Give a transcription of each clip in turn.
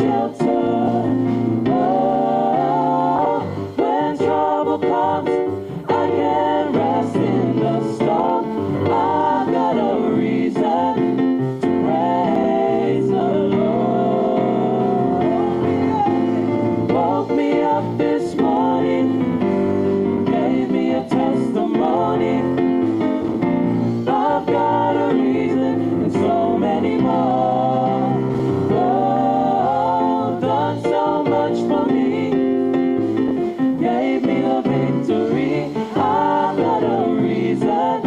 shelter. Oh, when trouble comes, I can rest in the storm. I've got a reason to praise the Lord. Woke me up this morning, gave me a testimony. I've got a reason and so many more. Oh, done so much for me, gave me the victory. I've got a reason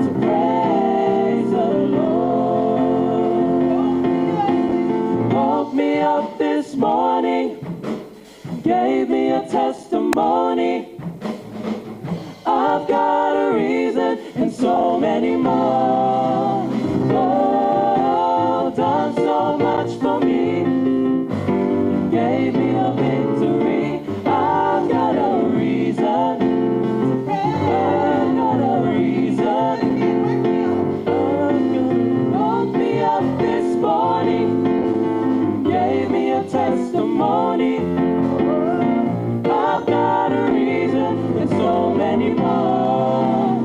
to praise the Lord. Woke me up this morning, gave me a testimony. I've got a reason and so many more. Oh, done so much for me, gave me a victory. I've got a reason to praise. I've got a reason. Woke me up this morning, gave me a testimony. I've got a reason and so many more.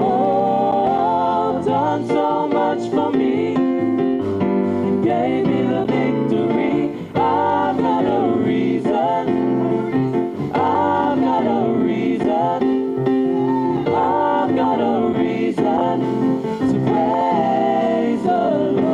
Oh, done so much for me, gave me the victory. I've got a reason. I've got a reason. I've got a reason to praise the Lord.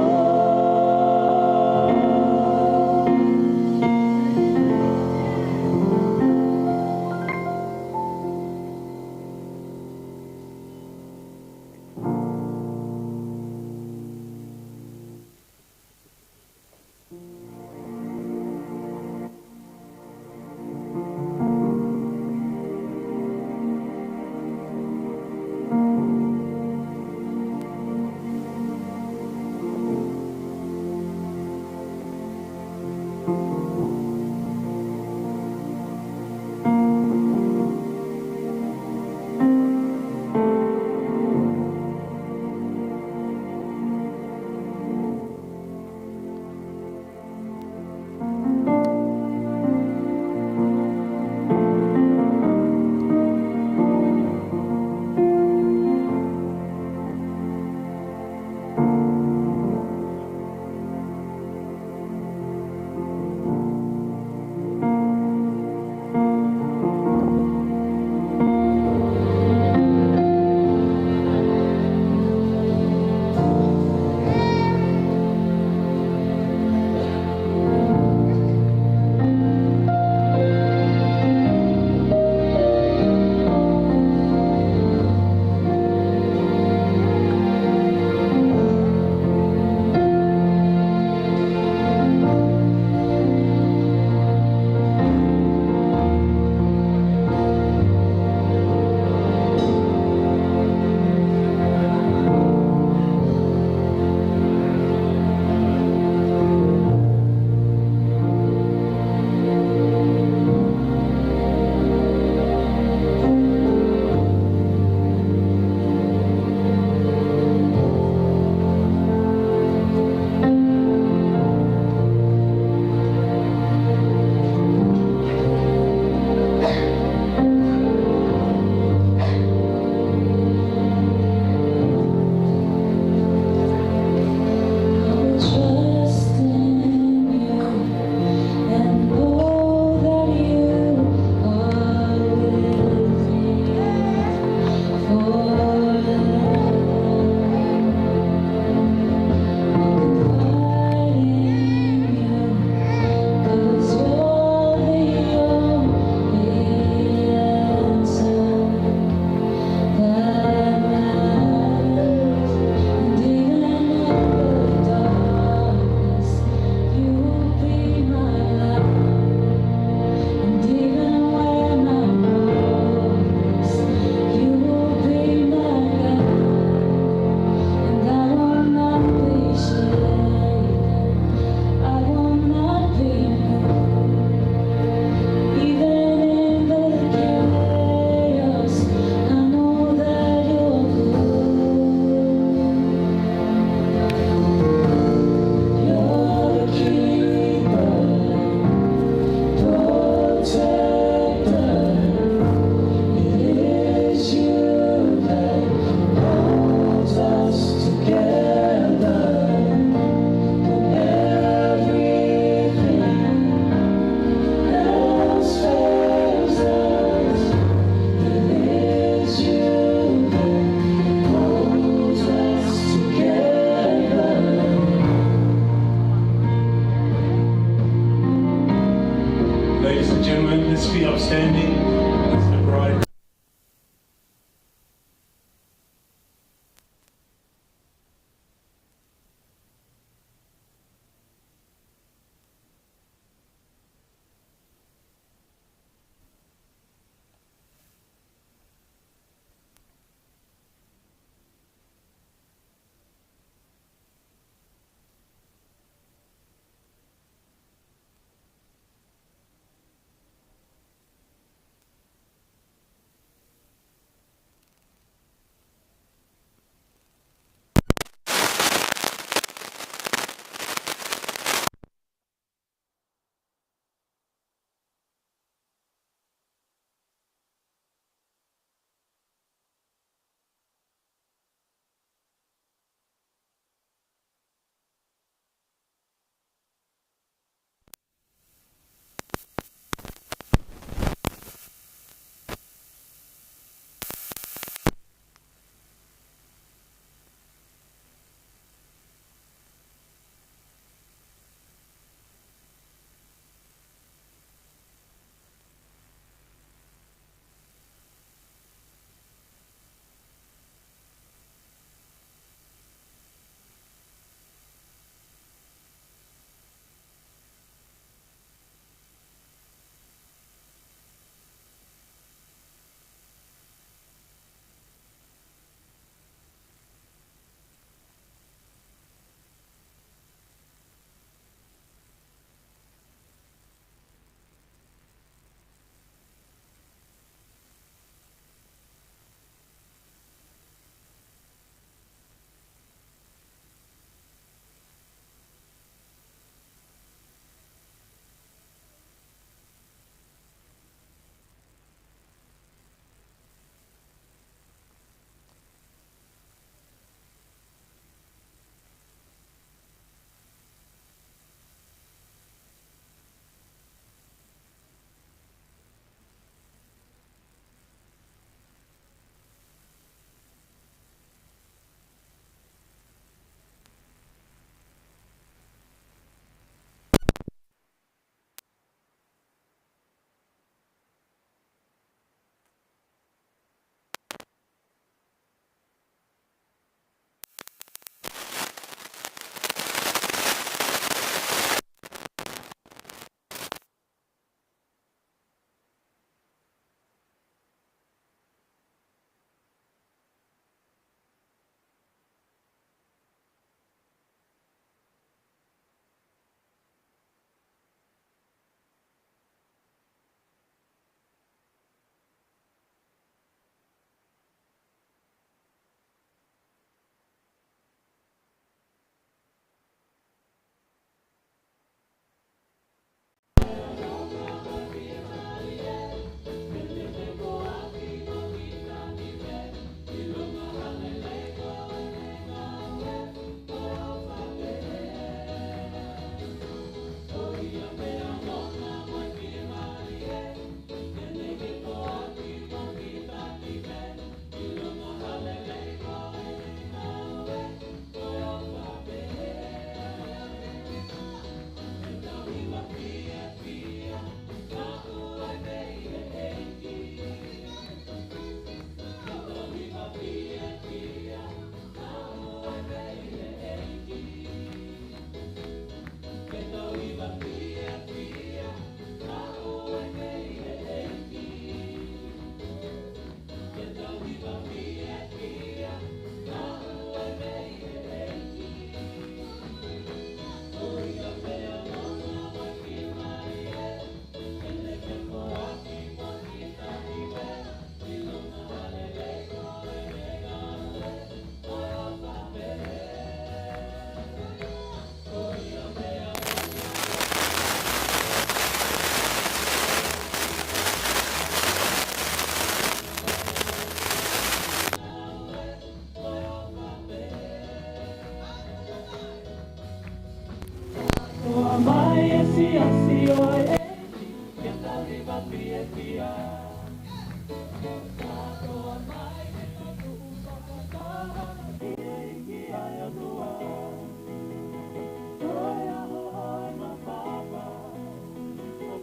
Let's be upstanding as the bride.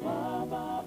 Baba,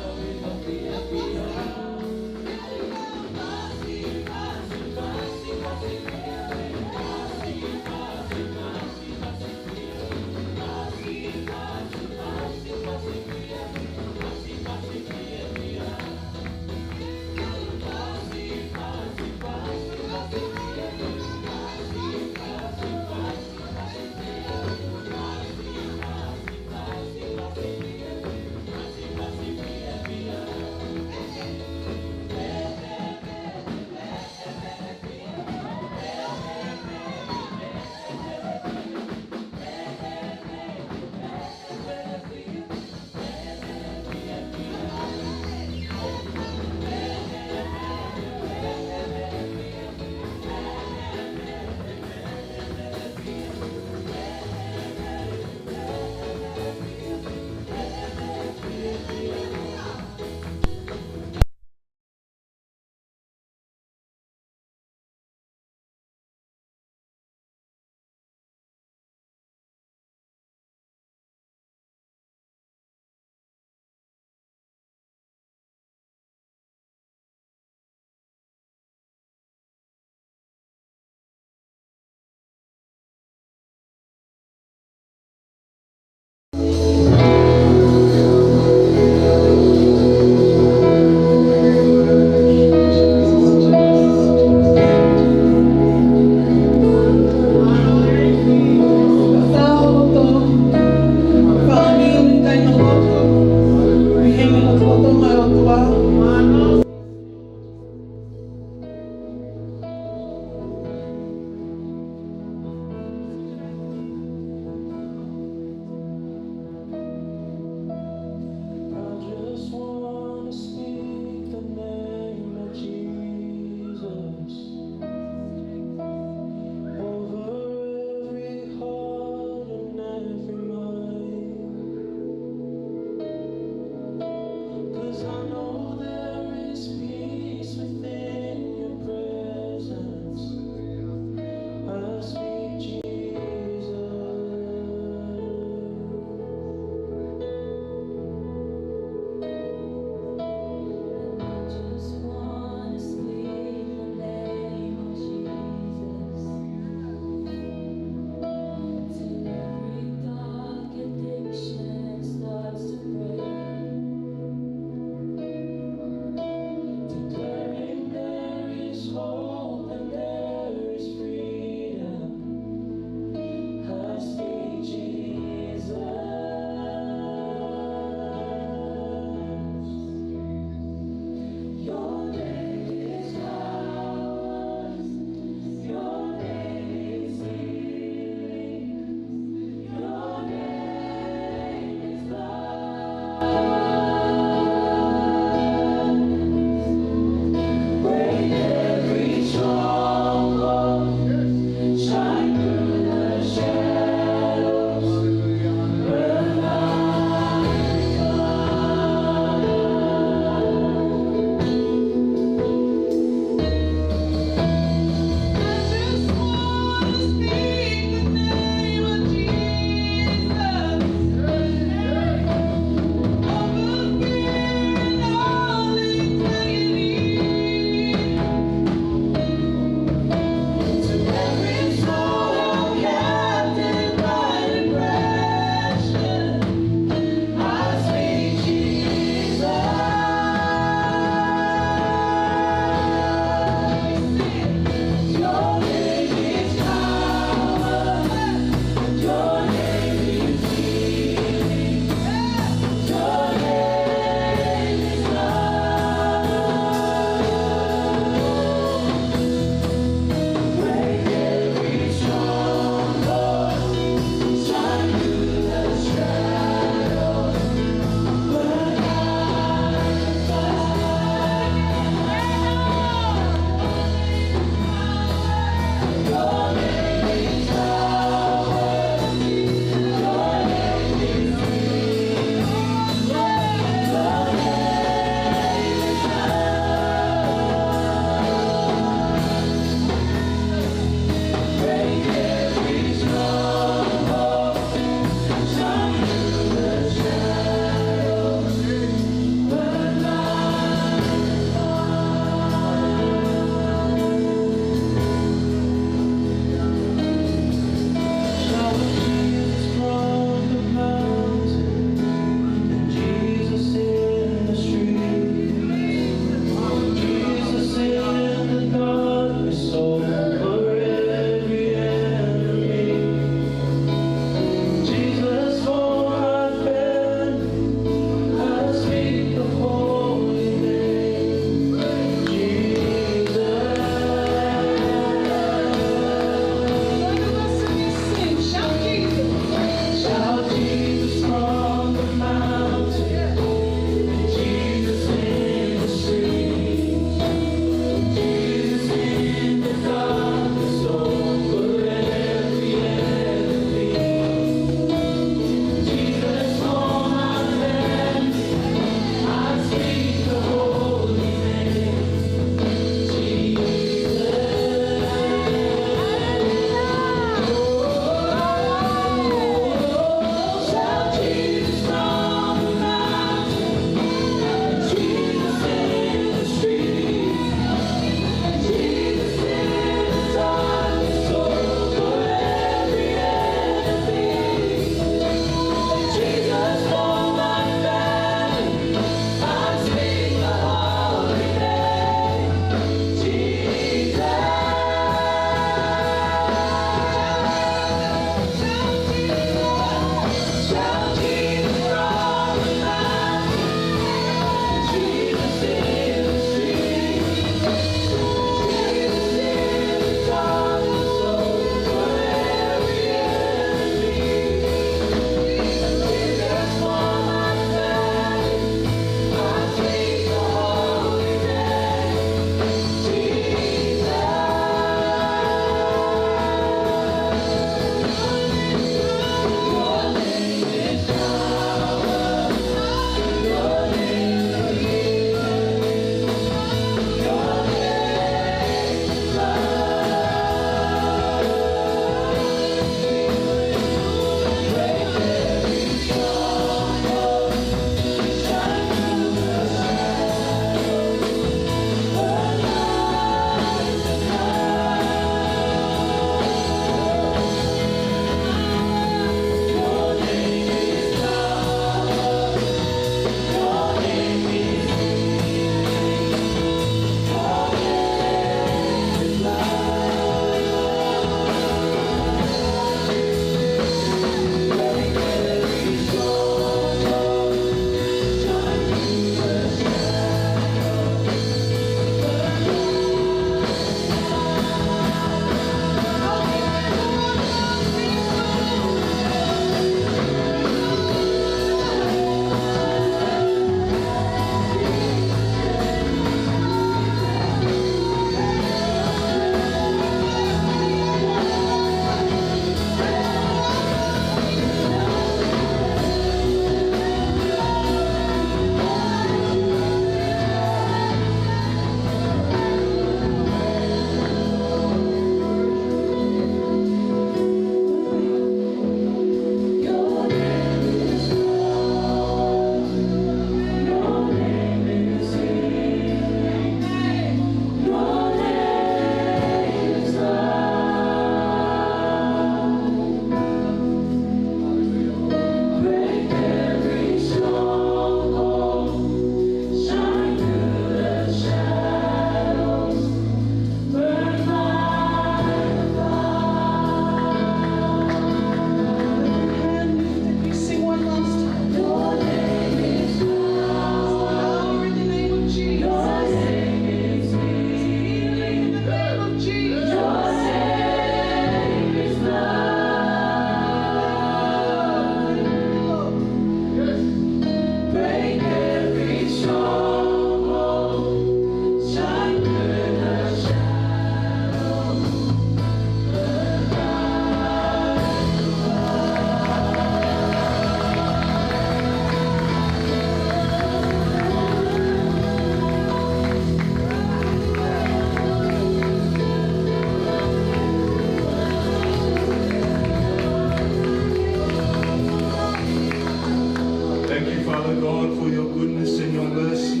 Father God, for your goodness and your mercy.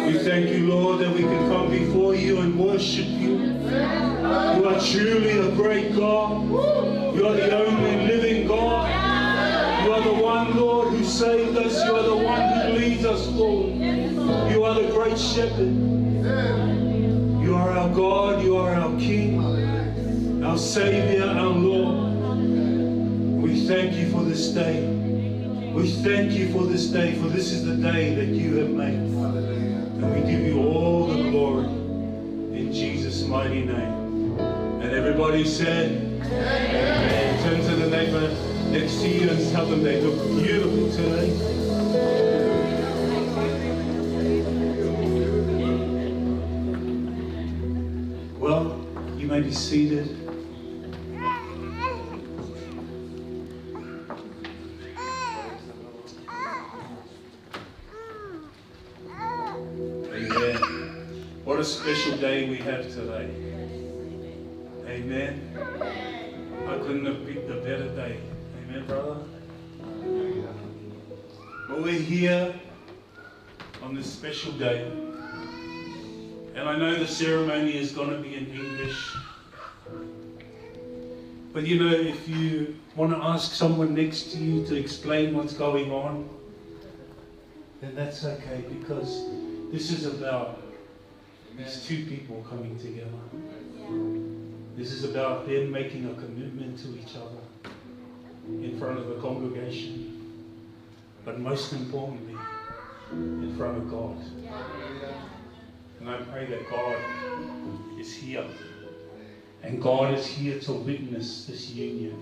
We thank you, Lord, that we can come before you and worship you. You are truly a great God. You are the only living God. You are the one, Lord, who saved us. You are the one who leads us forward. You are the great shepherd. You are our God. You are our King, our Savior, our Lord. We thank you for this day. We thank you for this day, for this is the day that you have made. And we give you all the glory in Jesus' mighty name. And everybody said, Amen. Turn to the neighbor next to you and tell them they look beautiful today. Well, you may be seated. What a special day we have today. Amen. I couldn't have picked a better day. Amen, brother. But we're here on this special day. And I know the ceremony is going to be in English. But you know, if you want to ask someone next to you to explain what's going on, then that's okay, because this is about these two people coming together. This is about them making a commitment to each other in front of the congregation, but most importantly, in front of God. And I pray that God is here, and God is here to witness this union.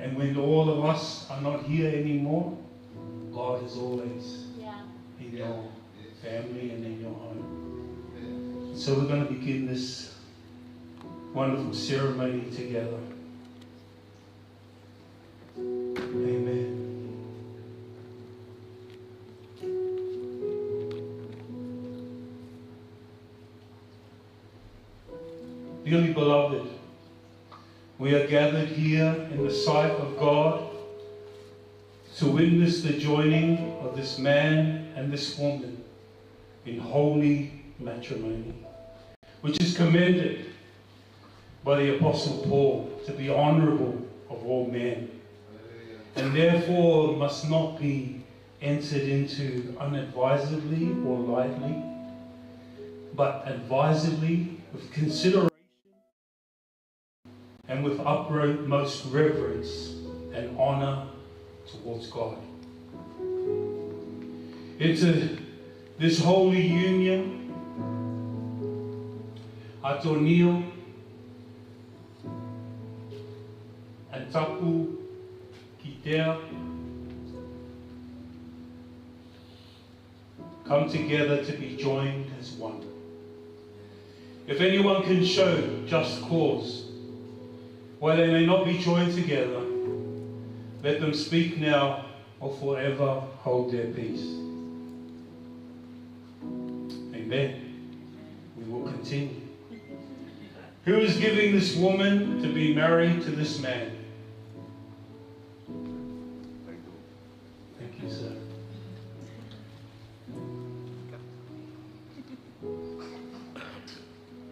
And when all of us are not here anymore, God is always in your family and in your home. So we're going to begin this wonderful ceremony together. Amen. Dearly beloved, we are gathered here in the sight of God to witness the joining of this man and this woman in holy matrimony, which is commended by the Apostle Paul to be honourable of all men, and therefore must not be entered into unadvisedly or lightly, but advisedly, with consideration and with utmost reverence and honour towards God. Into this holy union, Atonio and Tapukitea come together to be joined as one. If anyone can show just cause why they may not be joined together, let them speak now or forever hold their peace. Amen. We will continue. Who is giving this woman to be married to this man? Thank you, sir.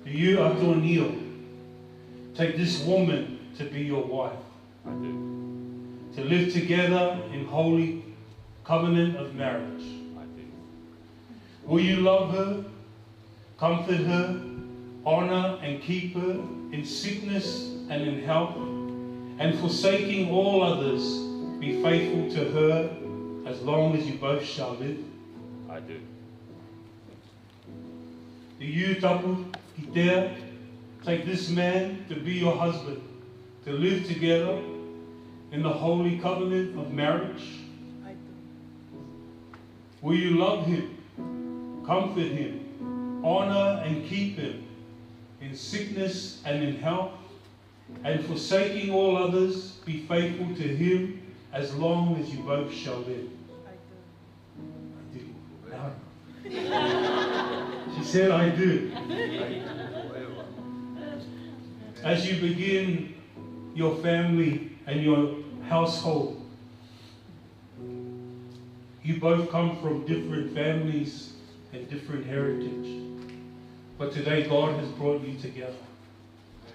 Do you, Atonio, take this woman to be your wife? I do. To live together in holy covenant of marriage? I do. Will you love her, comfort her, honor and keep her in sickness and in health, and forsaking all others, be faithful to her as long as you both shall live? I do. Do you, Tapukitea, take this man to be your husband, to live together in the holy covenant of marriage? I do. Will you love him, comfort him, honor and keep him in sickness and in health, and forsaking all others, be faithful to him as long as you both shall live? I do. I do. No. She said, I do. As you begin your family and your household, You both come from different families and different heritage. But today God has brought you together.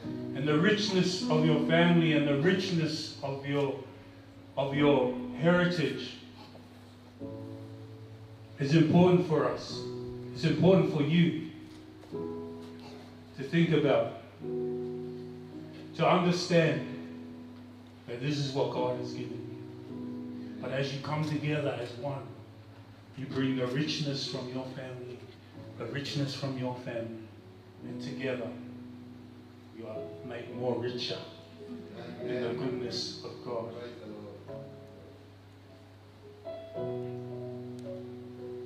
And the richness of your family and the richness of your heritage is important for us. It's important for you to think about, to understand that this is what God has given you. But as you come together as one, you bring the richness from your family, the richness from your family, and together you are made more richer in the goodness of God.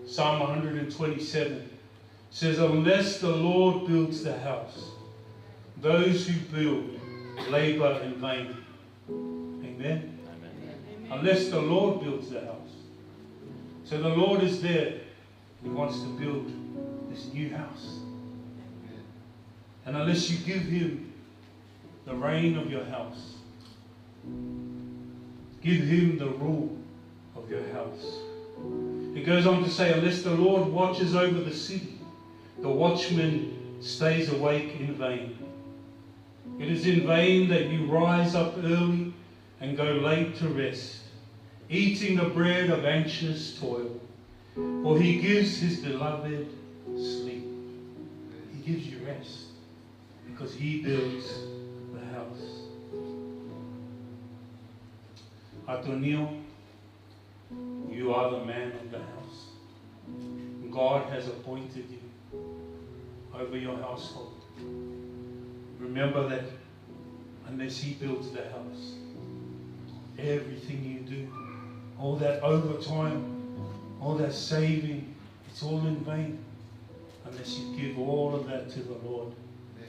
Psalm 127 says, unless the Lord builds the house, those who build labor in vain. Amen? Amen. Unless the Lord builds the house. So the Lord is there. He wants to build this new house. And unless you give Him the reign of your house, give Him the rule of your house. It goes on to say, unless the Lord watches over the city, the watchman stays awake in vain. It is in vain that you rise up early and go late to rest, eating the bread of anxious toil. For He gives His beloved sleep. He gives you rest because He builds the house. Atonio, you are the man of the house. God has appointed you over your household. Remember that unless He builds the house, everything you do, all that overtime, all that saving, it's all in vain unless you give all of that to the Lord.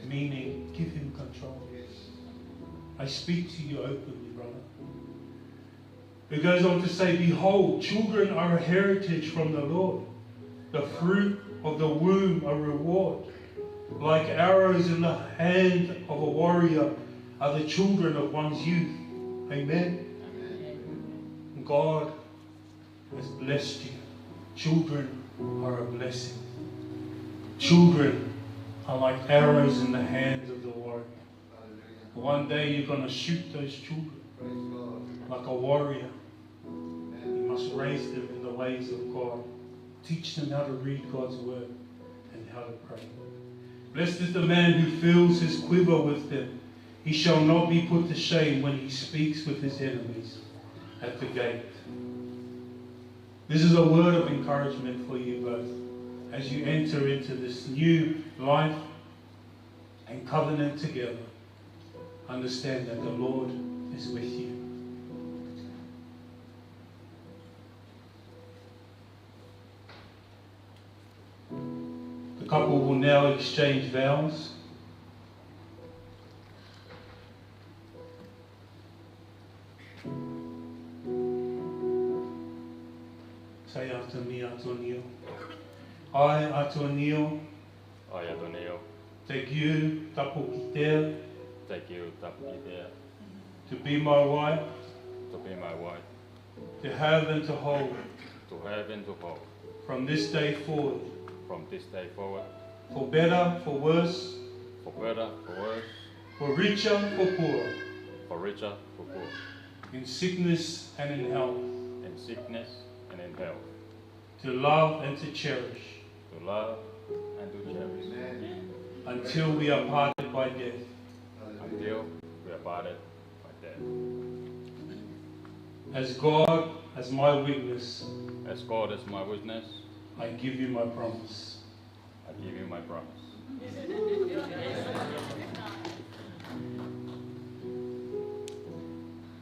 Meaning, give Him control. I speak to you openly, brother. It goes on to say, behold, children are a heritage from the Lord. The fruit of the womb a reward. Like arrows in the hand of a warrior are the children of one's youth. Amen? Amen. God has blessed you. Children are a blessing. Children are like arrows in the hands of the warrior. One day you're going to shoot those children like a warrior. You must raise them in the ways of God. Teach them how to read God's word and how to pray. Blessed is the man who fills his quiver with them. He shall not be put to shame when he speaks with his enemies at the gate. This is a word of encouragement for you both as you enter into this new life and covenant together. Understand that the Lord is with you. The couple will now exchange vows. Say after me, Atonio. I, Atonio, take you, Tapukitea, to be my wife, to have and to hold, from this day forward, for better, for worse, for richer, for poorer, in sickness and in health, to love and to cherish, until we are parted by death. As God as my witness, I give you my promise.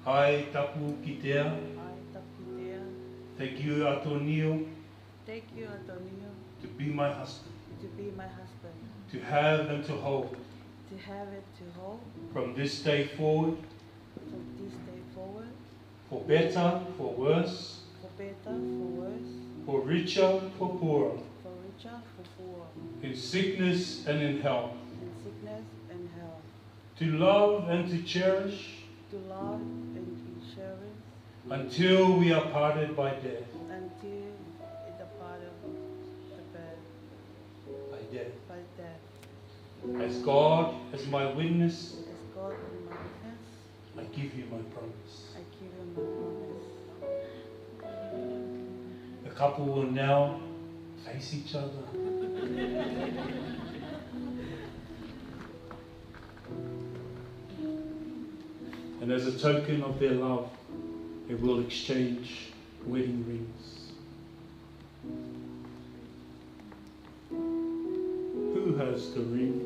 I, Tapukitea, take you, Atonio, to be my husband, to have and to hold, from this day forward, for better, for worse, for richer, for poorer, in sickness and in health, to love and to cherish, until we are parted by death. until the part of the bed By death. by death. As God as my witness, As God in my witness, I give you my promise. I give you my promise. The couple will now face each other. And as a token of their love, they will exchange wedding rings. Who has the ring?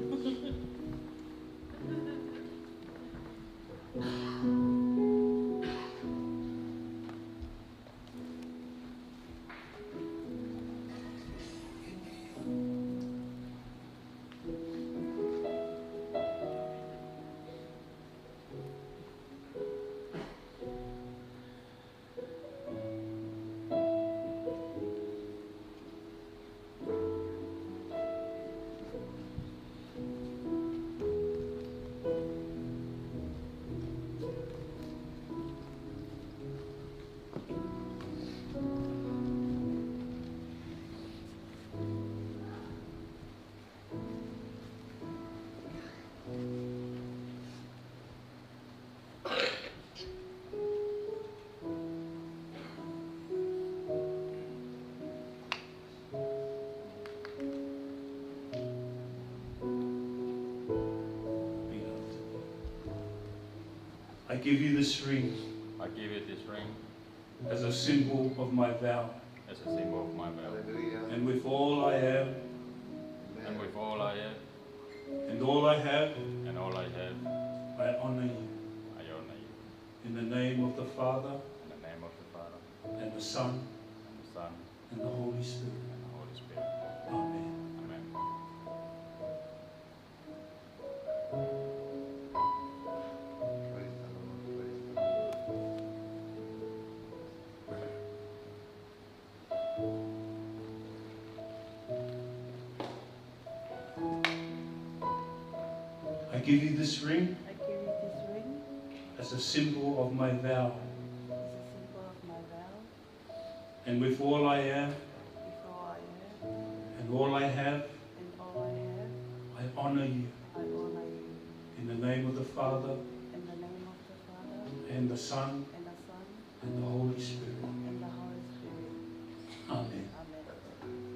I give you this ring I give you this ring as a symbol of my vow, as a symbol of my vow. and with all I am And with all I have and all I have, and all I have, I honor you. I honor you. In the name of the Father, In the name of the Father, and the Son, and the Son, and the Holy Spirit. and the Holy Spirit. Amen. Amen. I give you this ring I give you this ring as a symbol of my vow, as a symbol of my vow. and with all I am With all I have and all I have, and all I have, I honor you. I honor you. In the name of the Father, In the name of the Father, and the Son, and the Son, and the Holy Spirit. and the Holy Spirit. Amen. Amen.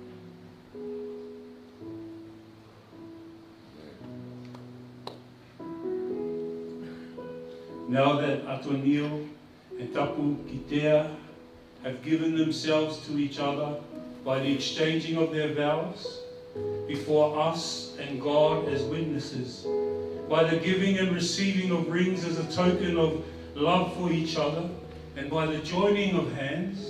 Now that Atonio and Tapukitea have given themselves to each other by the exchanging of their vows before us and God as witnesses, by the giving and receiving of rings as a token of love for each other, and by the joining of hands,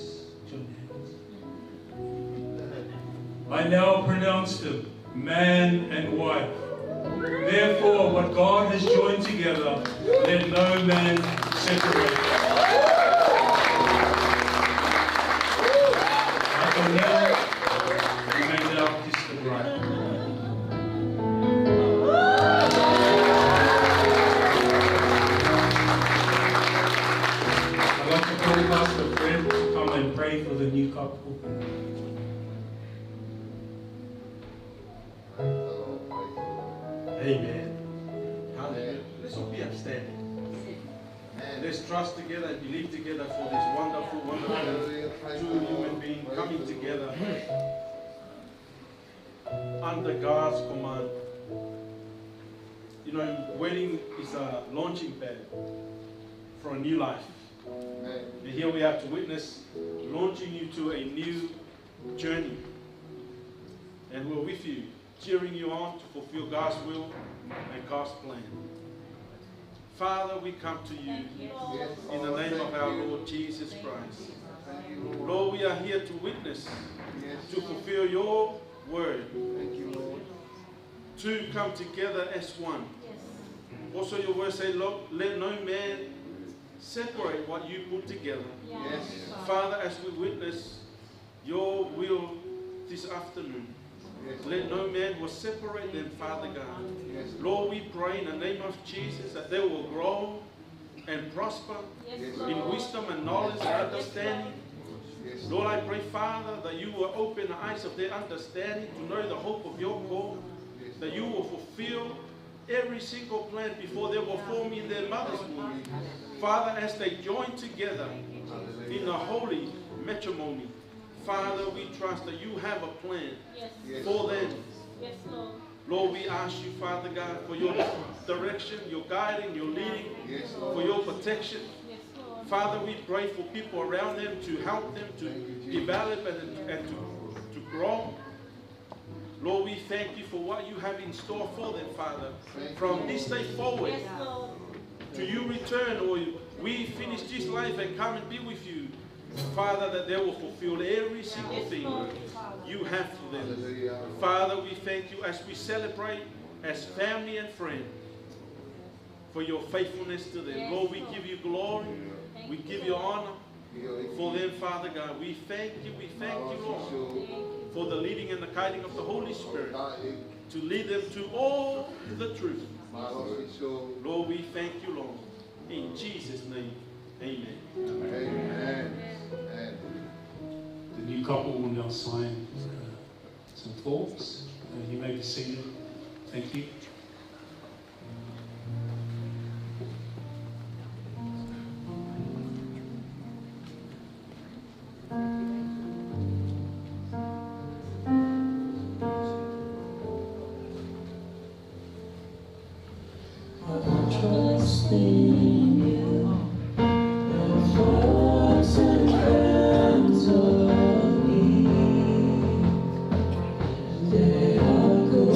I now pronounce them man and wife. Therefore, what God has joined together, let no man separate. Atonio, you may now kiss the bride. I'd like to call Pastor Fred to come and pray for the new couple. Amen. Hallelujah. Let's all be upstanding. Let's trust together and believe together for this wonderful, two human beings coming together under God's command. You know, wedding is a launching pad for a new life. And here we have to witness launching you to a new journey. And we're with you, cheering you on to fulfill God's will and God's plan. Father, we come to you in the name of our Lord Jesus Christ. Lord, we are here to witness, to fulfill your word, to come together as one. Also your word say, Lord, let no man separate what you put together. Father, as we witness your will this afternoon, let no man will separate them, Father God. Lord, we pray in the name of Jesus that they will grow and prosper Yes, in Lord. wisdom and knowledge and understanding. Lord, I pray, Father, that you will open the eyes of their understanding to know the hope of your call, that you will fulfill every single plan before they were formed in their mother's womb. Father, as they join together in a holy matrimony, Father, we trust that you have a plan Yes. for them. Yes, Lord. Lord, we ask you, Father God, for your direction, your guiding, your leading, for your protection. Yes, Lord. Father, we pray for people around them to help them to develop and to grow. Lord, we thank you for what you have in store for them, Father. From this day forward, Yes, Lord. to you return, or we finish this life and come and be with you, Father, that they will fulfill every single Yes, thing Lord. you have for them. Father, we thank you as we celebrate as family and friend for your faithfulness to them. Yes, Lord, we Lord. give you glory. Thank We you, give you Lord. honor for them, Father God. We thank you, Lord, Thank you. for the leading and the guiding of the Holy Spirit to lead them to all the truth. Lord, we thank you, Lord. In Jesus' name, amen. The new couple will now sign some forms. You may be seated. Thank you. Trust in you, the thoughts and plans of me, they are good.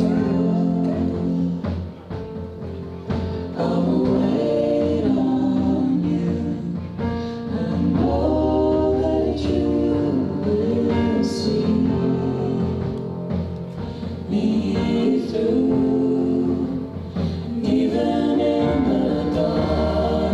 I will wait on you and know that you will see me through. Even in the dark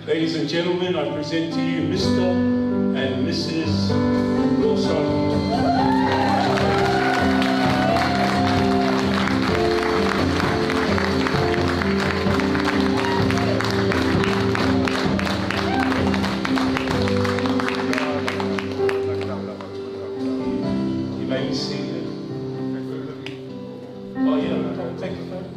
Ladies and gentlemen, I present to you Mr. and Mrs. Lawson. You may be seated. Oh yeah, take a photo.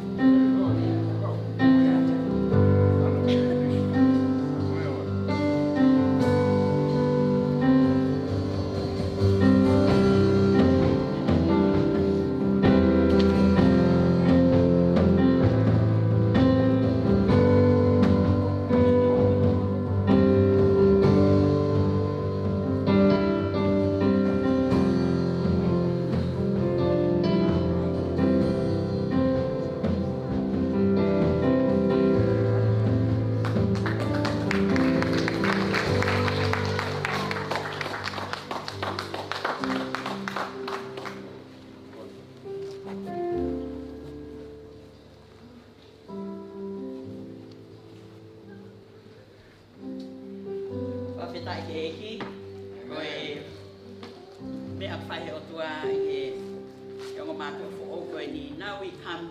Now we come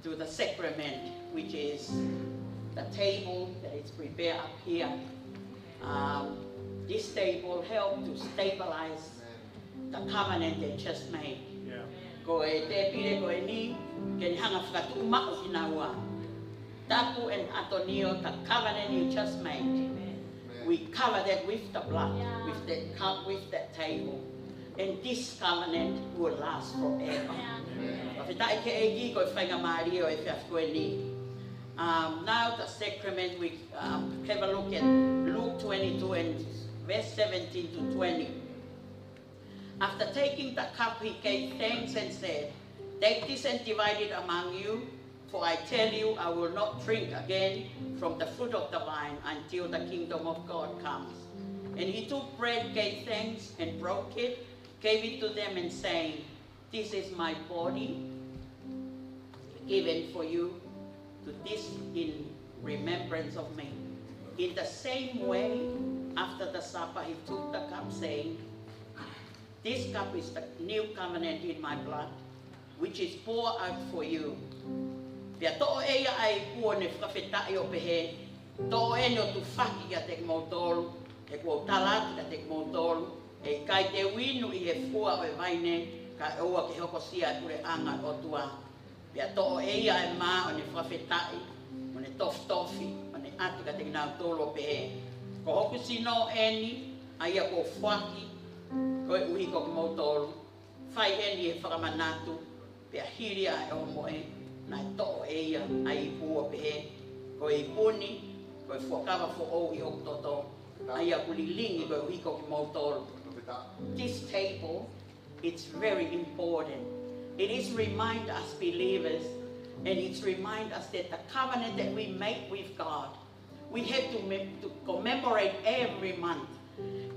to the sacrament, which is the table that is prepared up here. This table helps to stabilize the covenant they just made. Ko e te pire ko e ni, ke ni hanga whakatu umako hinaua. Tapu and Atonio, the covenant you just made. We cover that with the blood, with that cup, with that table. And this covenant will last forever. Now the sacrament, we have a look at Luke 22 and verse 17 to 20. After taking the cup, he gave thanks and said, "Take this and divide it among you, for I tell you, I will not drink again from the fruit of the vine until the kingdom of God comes." And he took bread, gave thanks, and broke it, gave it to them, and saying, "This is my body given for you. To this in remembrance of me." In the same way, after the supper, he took the cup, saying, "This cup is the new covenant in my blood, which is poured out for you." Pia to'o eia ai kua ne whakawhetai o pehe, to'o e no tu whaki ka te mautolu, e kua talaki ka te mautolu, e kai te winu I he fua o e vaine, ka oa ke hoko sia kure anga o tua. Pia to'o eia e maa o ne whakawhetai, o ne tofi, o ne atu ka te nau tolo o pehe. Ko hoku sino eni, aia ko whaki, ko e uhi ko mautolu, whai eni e whakamanatu, pia hiri a e omoe, na to'o eia ai pua pehe, ko e puni, ko e whakawa fo o I oktoto, aia kulilingi ko e uhi ko mautolu. This table, it's very important. It is remind us believers, and it's remind us that the covenant that we make with God, we have to commemorate every month.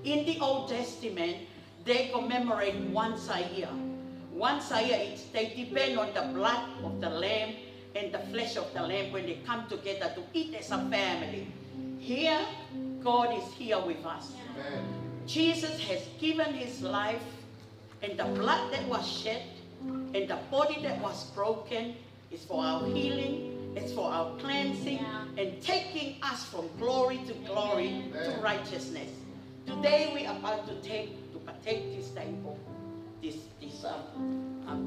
In the Old Testament, they commemorate once a year. Once a year, they depend on the blood of the lamb and the flesh of the lamb when they come together to eat as a family. Here, God is here with us. Amen. Jesus has given his life, and the blood that was shed and the body that was broken is for our healing, it's for our cleansing, and taking us from glory to glory to righteousness. Today we are about to partake this table, this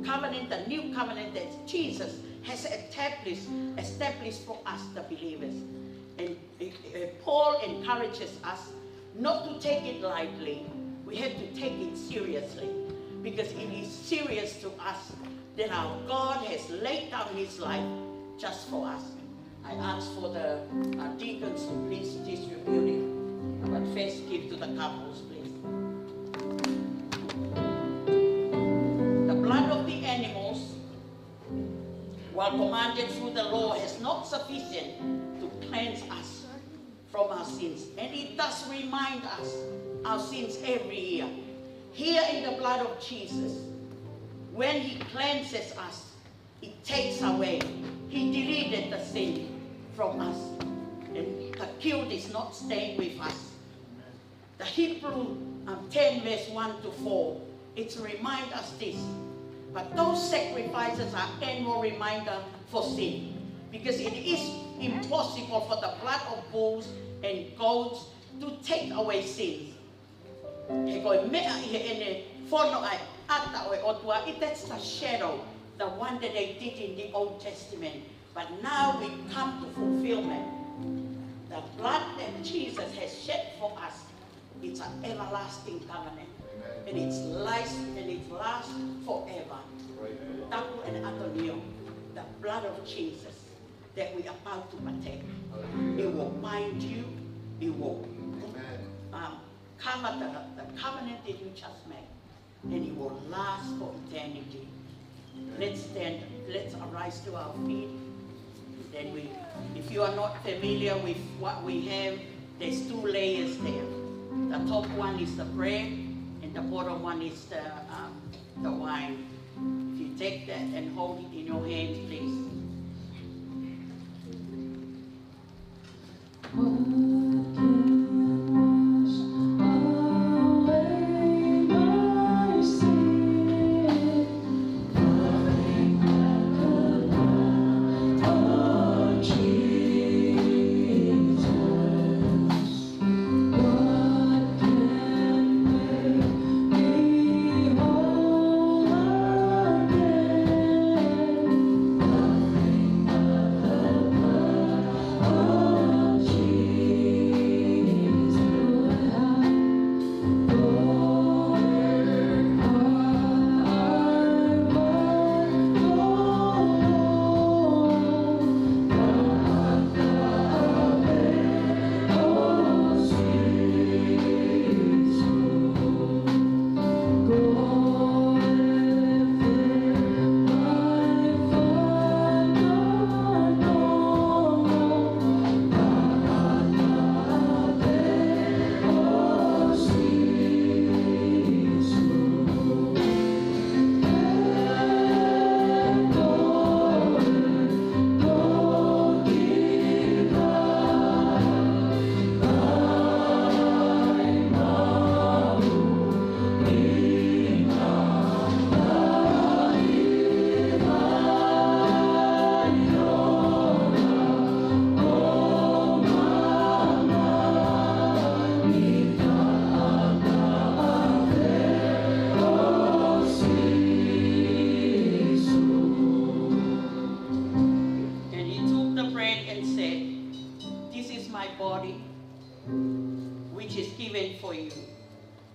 covenant, the new covenant that Jesus has established for us, the believers. And Paul encourages us not to take it lightly. We have to take it seriously, because it is serious to us that our God has laid down his life just for us. I ask for the deacons to please distribute it, but first give to the couples, please. The blood of the animals, while commanded through the law, is not sufficient to cleanse us from our sins. And it does remind us our sins every year. Here in the blood of Jesus, when he cleanses us, it takes away. He deleted the sin from us. And the guilt is not staying with us. The Hebrew 10 verse 1 to 4, it's remind us this. But those sacrifices are annual reminder for sin, because it is impossible for the blood of bulls and goats to take away sins. That's the shadow, the one that they did in the Old Testament. But now we come to fulfillment. The blood that Jesus has shed for us, it's an everlasting covenant. And it lasts forever. Tapu and Atonio, the blood of Jesus that we are about to partake. It will bind you, it will cover the covenant that you just made, and it will last for eternity. Let's stand, let's arise to our feet. Then if you are not familiar with what we have, there's 2 layers there. The top one is the bread, and the bottom one is the wine. If you take that and hold it in your hands, please.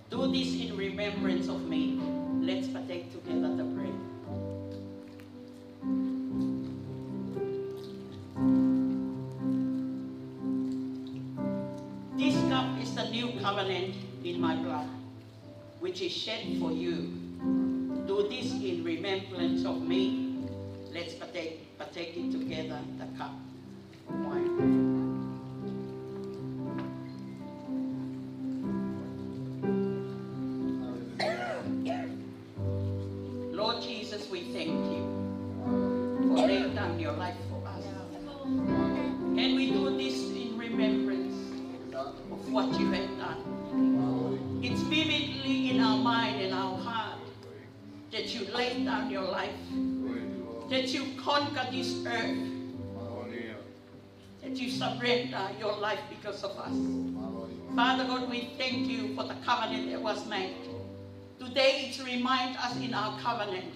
Do this in remembrance of me. Let's partake together the bread. This cup is the new covenant in my blood, which is shed for you. Do this in remembrance of me. Let's partake it together, the cup of wine. thank you for laying down your life for us. And we do this in remembrance of what you have done. It's vividly in our mind and our heart that you laid down your life, that you conquered this earth, that you surrender your life because of us. Father God, we thank you for the covenant that was made. Today it reminds us in our covenant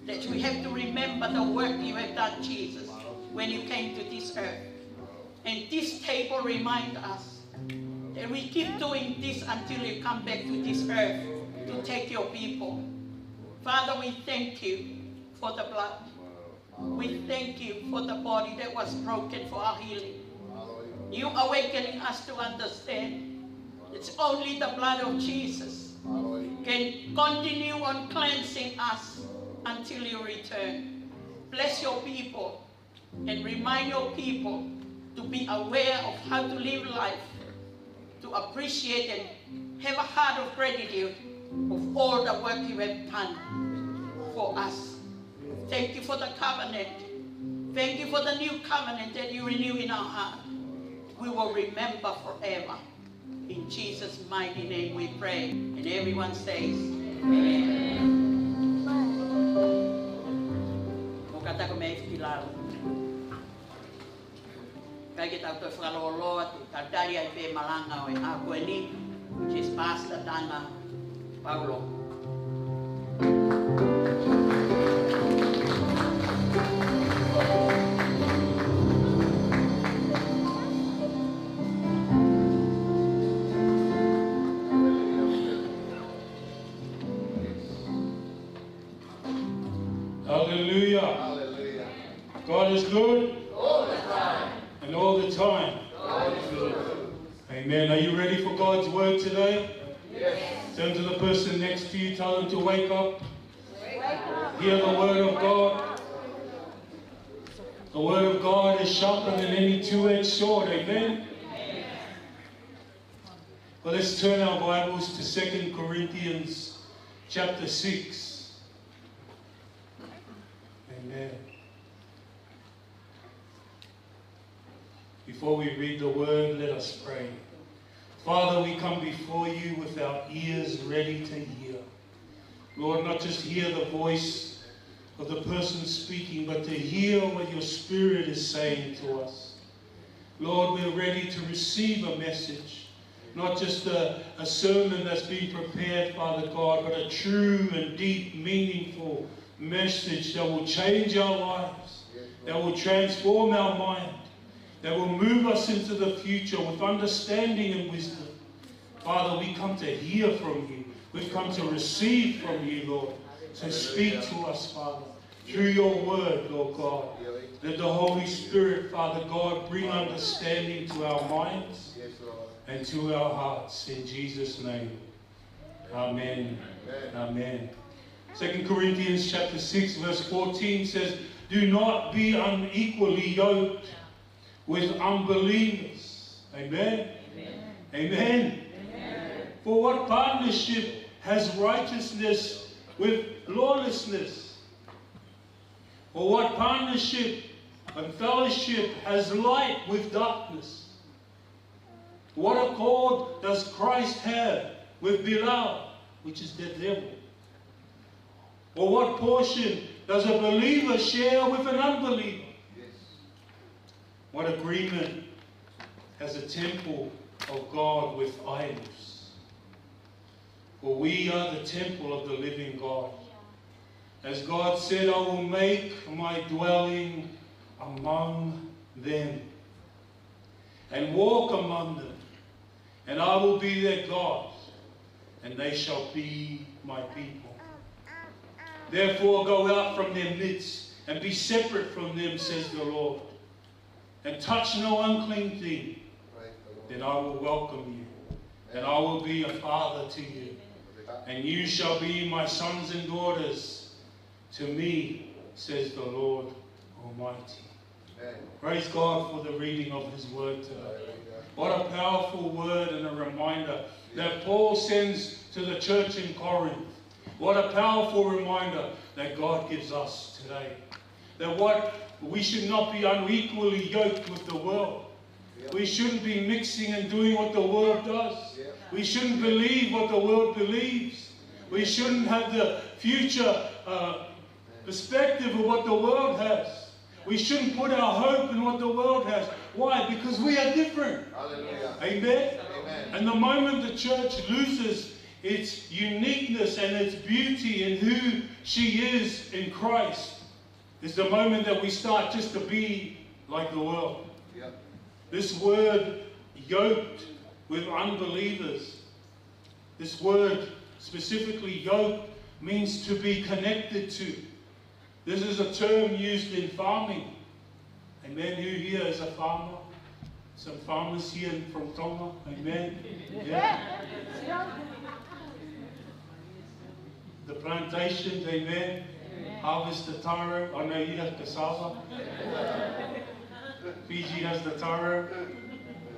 that we have to remember the work you have done, Jesus, when you came to this earth. And this table reminds us that we keep doing this until you come back to this earth to take your people. Father, we thank you for the blood. We thank you for the body that was broken for our healing. You awakening us to understand it's only the blood of Jesus can continue on cleansing us until you return. Bless your people and remind your people to be aware of how to live life, to appreciate and have a heart of gratitude of all the work you have done for us. Thank you for the covenant. Thank you for the new covenant that you renew in our heart. We will remember forever. In Jesus' mighty name we pray. And everyone says, Amen. Kata ko may kilala. Kaya kita ito whakalolo at kadari ay pe malangaw ay ako ni which is Pastor Dana Paulo. Hallelujah. Hallelujah. God is good. All the time. And all the time. God is good. Amen. Are you ready for God's word today? Yes. Turn to the person next to you. Tell them to wake up. Hear the word of God. The word of God is sharper than any two-edged sword. Amen. Well, let's turn our Bibles to 2 Corinthians chapter 6. Amen. Before we read the word, let us pray. Father, we come before you with our ears ready to hear. Lord, not just hear the voice of the person speaking, but to hear what your Spirit is saying to us. Lord, we're ready to receive a message, not just a sermon that's been prepared, Father God, but a true and deep, meaningful message that will change our lives, that will transform our mind, that will move us into the future with understanding and wisdom. Father, we come to hear from you. We've come to receive from you, Lord. So speak to us, Father, through your word, Lord God. Let the Holy Spirit, Father God, bring understanding to our minds and to our hearts. In Jesus' name. Amen. Amen. 2 Corinthians chapter 6 verse 14 says, do not be unequally yoked with unbelievers. Amen? Amen. Amen. Amen. For what partnership has righteousness with lawlessness? Or what partnership and fellowship has light with darkness? What accord does Christ have with Belial, which is the devil? Or what portion does a believer share with an unbeliever? Yes. What agreement has a temple of God with idols? For we are the temple of the living God. As God said, I will make my dwelling among them and walk among them, and I will be their God, and they shall be my people. Therefore go out from their midst and be separate from them, says the Lord, and touch no unclean thing. Then I will welcome you, and I will be a father to you, and you shall be my sons and daughters to me, says the Lord Almighty. Praise God for the reading of his word today. What a powerful word and a reminder that Paul sends to the church in Corinth. What a powerful reminder that God gives us today. That we should not be unequally yoked with the world. We shouldn't be mixing and doing what the world does. We shouldn't believe what the world believes. We shouldn't have the future perspective of what the world has. We shouldn't put our hope in what the world has. Why? Because we are different. Hallelujah. Amen? Amen. And the moment the church loses its uniqueness and its beauty in who she is in Christ, is the moment that we start just to be like the world. Yeah. This word, yoked with unbelievers, this word specifically yoked means to be connected to. This is a term used in farming. Amen. Who here is a farmer? Some farmers here from Tonga. Amen. Yeah. The plantations, amen. Harvest the taro. I know you have cassava. Fiji has the taro.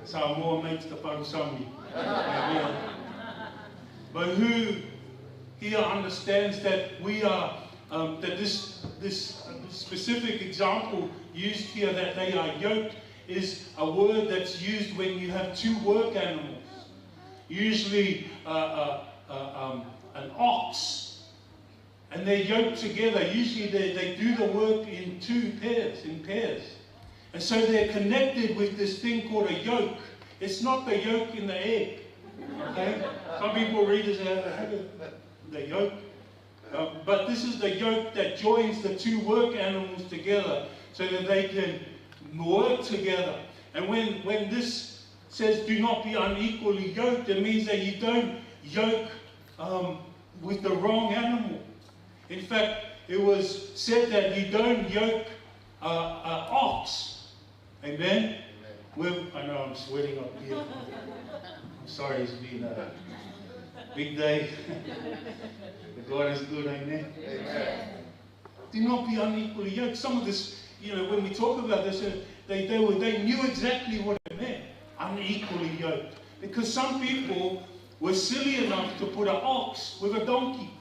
Samoa makes the pausami. Amen. But who here understands that we are, that this specific example used here, that they are yoked, is a word that's used when you have two work animals. Usually an ox, and they're yoked together. Usually they do the work in pairs. And so they're connected with this thing called a yoke. It's not the yolk in the egg. Okay? Some people read this as the yoke. But this is the yoke that joins the two work animals together so that they can work together. And when this says do not be unequally yoked, it means that you don't yoke with the wrong animal. In fact, it was said that you don't yoke an ox. Amen? I know I'm sweating up here. I'm sorry, it's been a big day. But God is good, amen? Amen. Do not be unequally yoked. Some of this, when we talk about this, they knew exactly what it meant, unequally yoked. Because some people were silly enough to put an ox with a donkey.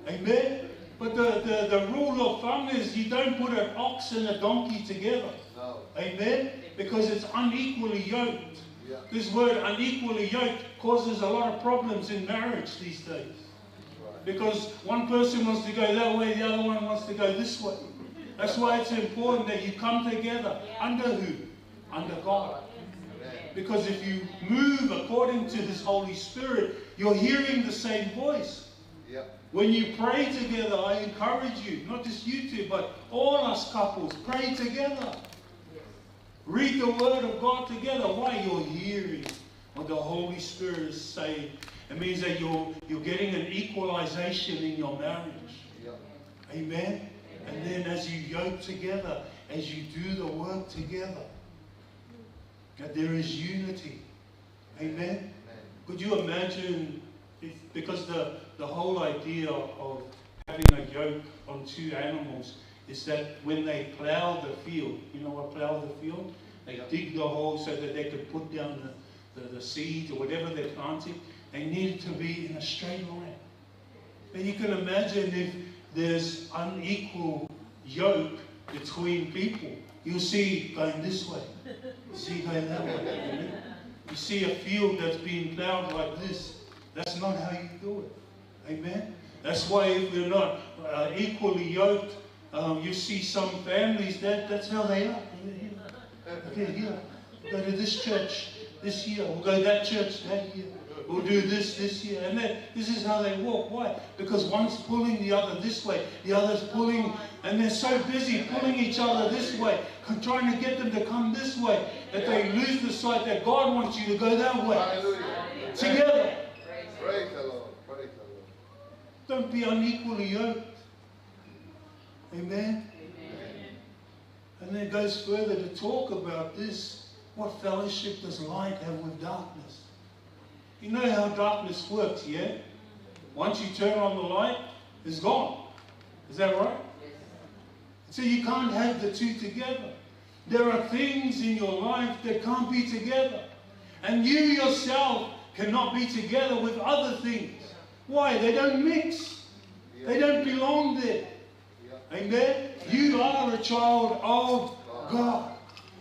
Amen? But the rule of thumb is you don't put an ox and a donkey together. No. Amen? Because it's unequally yoked. Yeah. This word unequally yoked causes a lot of problems in marriage these days. Right. Because one person wants to go that way, the other one wants to go this way. That's why it's important that you come together. Under who? Under God. Because if you move according to His Holy Spirit, you're hearing the same voice. Yeah. When you pray together, I encourage you, not just you two, but all us couples, pray together. Read the Word of God together. Why? You're hearing what the Holy Spirit is saying. It means that you're getting an equalization in your marriage. Yeah. Amen? And then as you yoke together, as you do the work together, that there is unity. Amen? Could you imagine, because the whole idea of having a yoke on two animals is that when they plow the field, you know what plow the field? They dig the hole so that they could put down the seeds or whatever they're planting. They need it to be in a straight line. And you can imagine if there's unequal yoke between people. You'll see going this way. You see going that way. Amen? You see a field that's being plowed like this. That's not how you do it. Amen? That's why if we're not equally yoked, you see some families, that's how they are. Okay, here. We'll go to this church this year. We'll go to that church that year. We'll do this year. And then this is how they walk. Why? Because one's pulling the other this way. The other's pulling. And they're so busy pulling each other this way, trying to get them to come this way, that they lose the sight that God wants you to go that way. Hallelujah. Together. Praise the Lord. Praise the Lord. Don't be unequally yoked. Amen? And then it goes further to talk about this. What fellowship does light have with darkness? You know how darkness works, yeah? Once you turn on the light, it's gone. Is that right? So you can't have the two together. There are things in your life that can't be together. And you yourself cannot be together with other things. Why? They don't mix. They don't belong there. Amen? You are a child of God.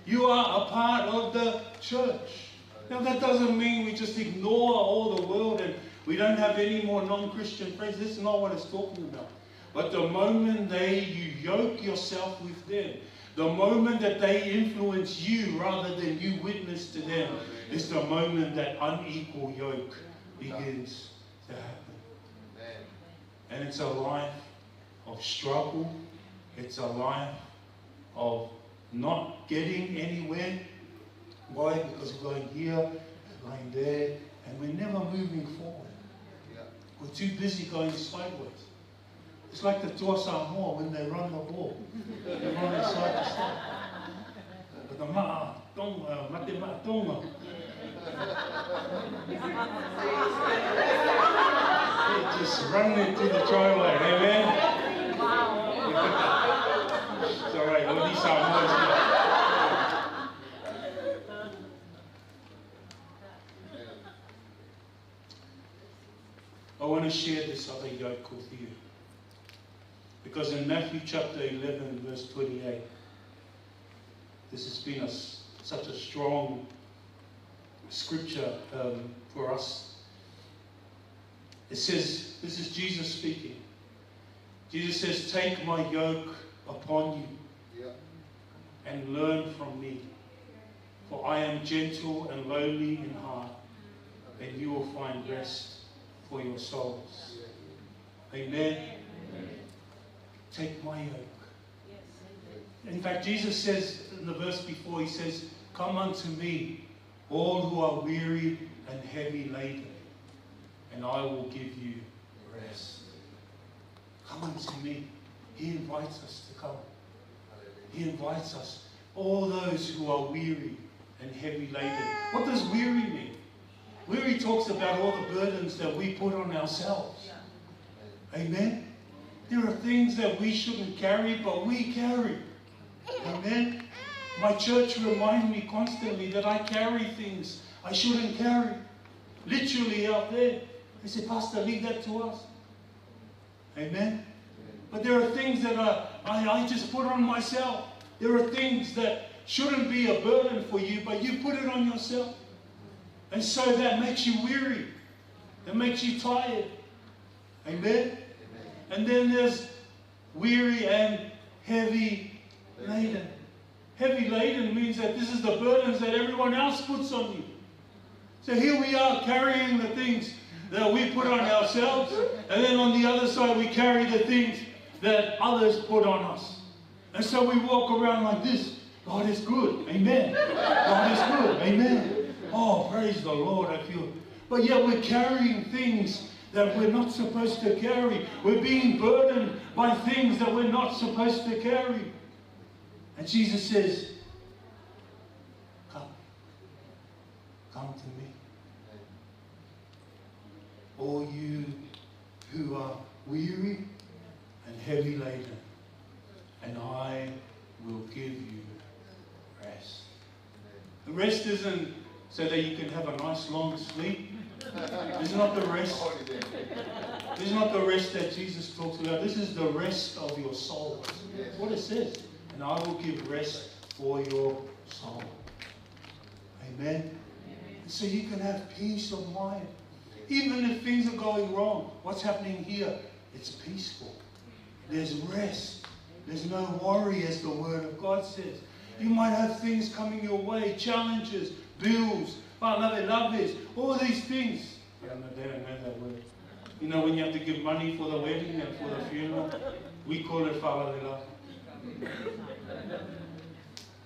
You are a part of the church. Now that doesn't mean we just ignore all the world and we don't have any more non-Christian friends. This is not what it's talking about. But the moment you yoke yourself with them, the moment that they influence you rather than you witness to them, is the moment that unequal yoke begins to happen. And it's a life of struggle. It's a life of not getting anywhere. Why? Because we're going here and going there, and we're never moving forward. We're too busy going sideways. It's like the Tua Samoa when they run the ball. They're running side to side. But the mate tonga. They just run into the try line, amen? It's alright, all these Samoans here. I want to share this other yoke with you. Because in Matthew chapter 11, verse 28, this has been such a strong scripture for us. It says, this is Jesus speaking. Jesus says, take my yoke upon you and learn from me. For I am gentle and lowly in heart, and you will find rest for your souls. Amen. Take my yoke. In fact, Jesus says in the verse before, he says, come unto me, all who are weary and heavy laden, and I will give you rest. Come unto me. He invites us to come. He invites us, all those who are weary and heavy laden. What does weary mean? Weary talks about all the burdens that we put on ourselves. Amen? There are things that we shouldn't carry, but we carry. Amen? My church reminds me constantly that I carry things I shouldn't carry. Literally out there. They say, Pastor, leave that to us. Amen? But there are things that I just put on myself. There are things that shouldn't be a burden for you, but you put it on yourself. And so that makes you weary. That makes you tired. Amen? And then there's weary and heavy laden. Heavy laden means that this is the burdens that everyone else puts on you. So here we are carrying the things that we put on ourselves, and then on the other side we carry the things that others put on us. And so we walk around like this. God is good. Amen. God is good. Amen. Oh, praise the Lord, I feel. But yet we're carrying things that we're not supposed to carry. We're being burdened by things that we're not supposed to carry. And Jesus says, come. Come to me. All you who are weary and heavy laden, and I will give you rest. The rest isn't so that you can have a nice long sleep. This is not the rest. This is not the rest that Jesus talks about. This is the rest of your soul. That's what it says. And I will give rest for your soul. Amen. And so you can have peace of mind. Even if things are going wrong, what's happening here? It's peaceful. There's rest. There's no worry, as the Word of God says. You might have things coming your way, challenges, bills, all these things. They don't know that word. You know, when you have to give money for the wedding and for the funeral, we call it whalalela.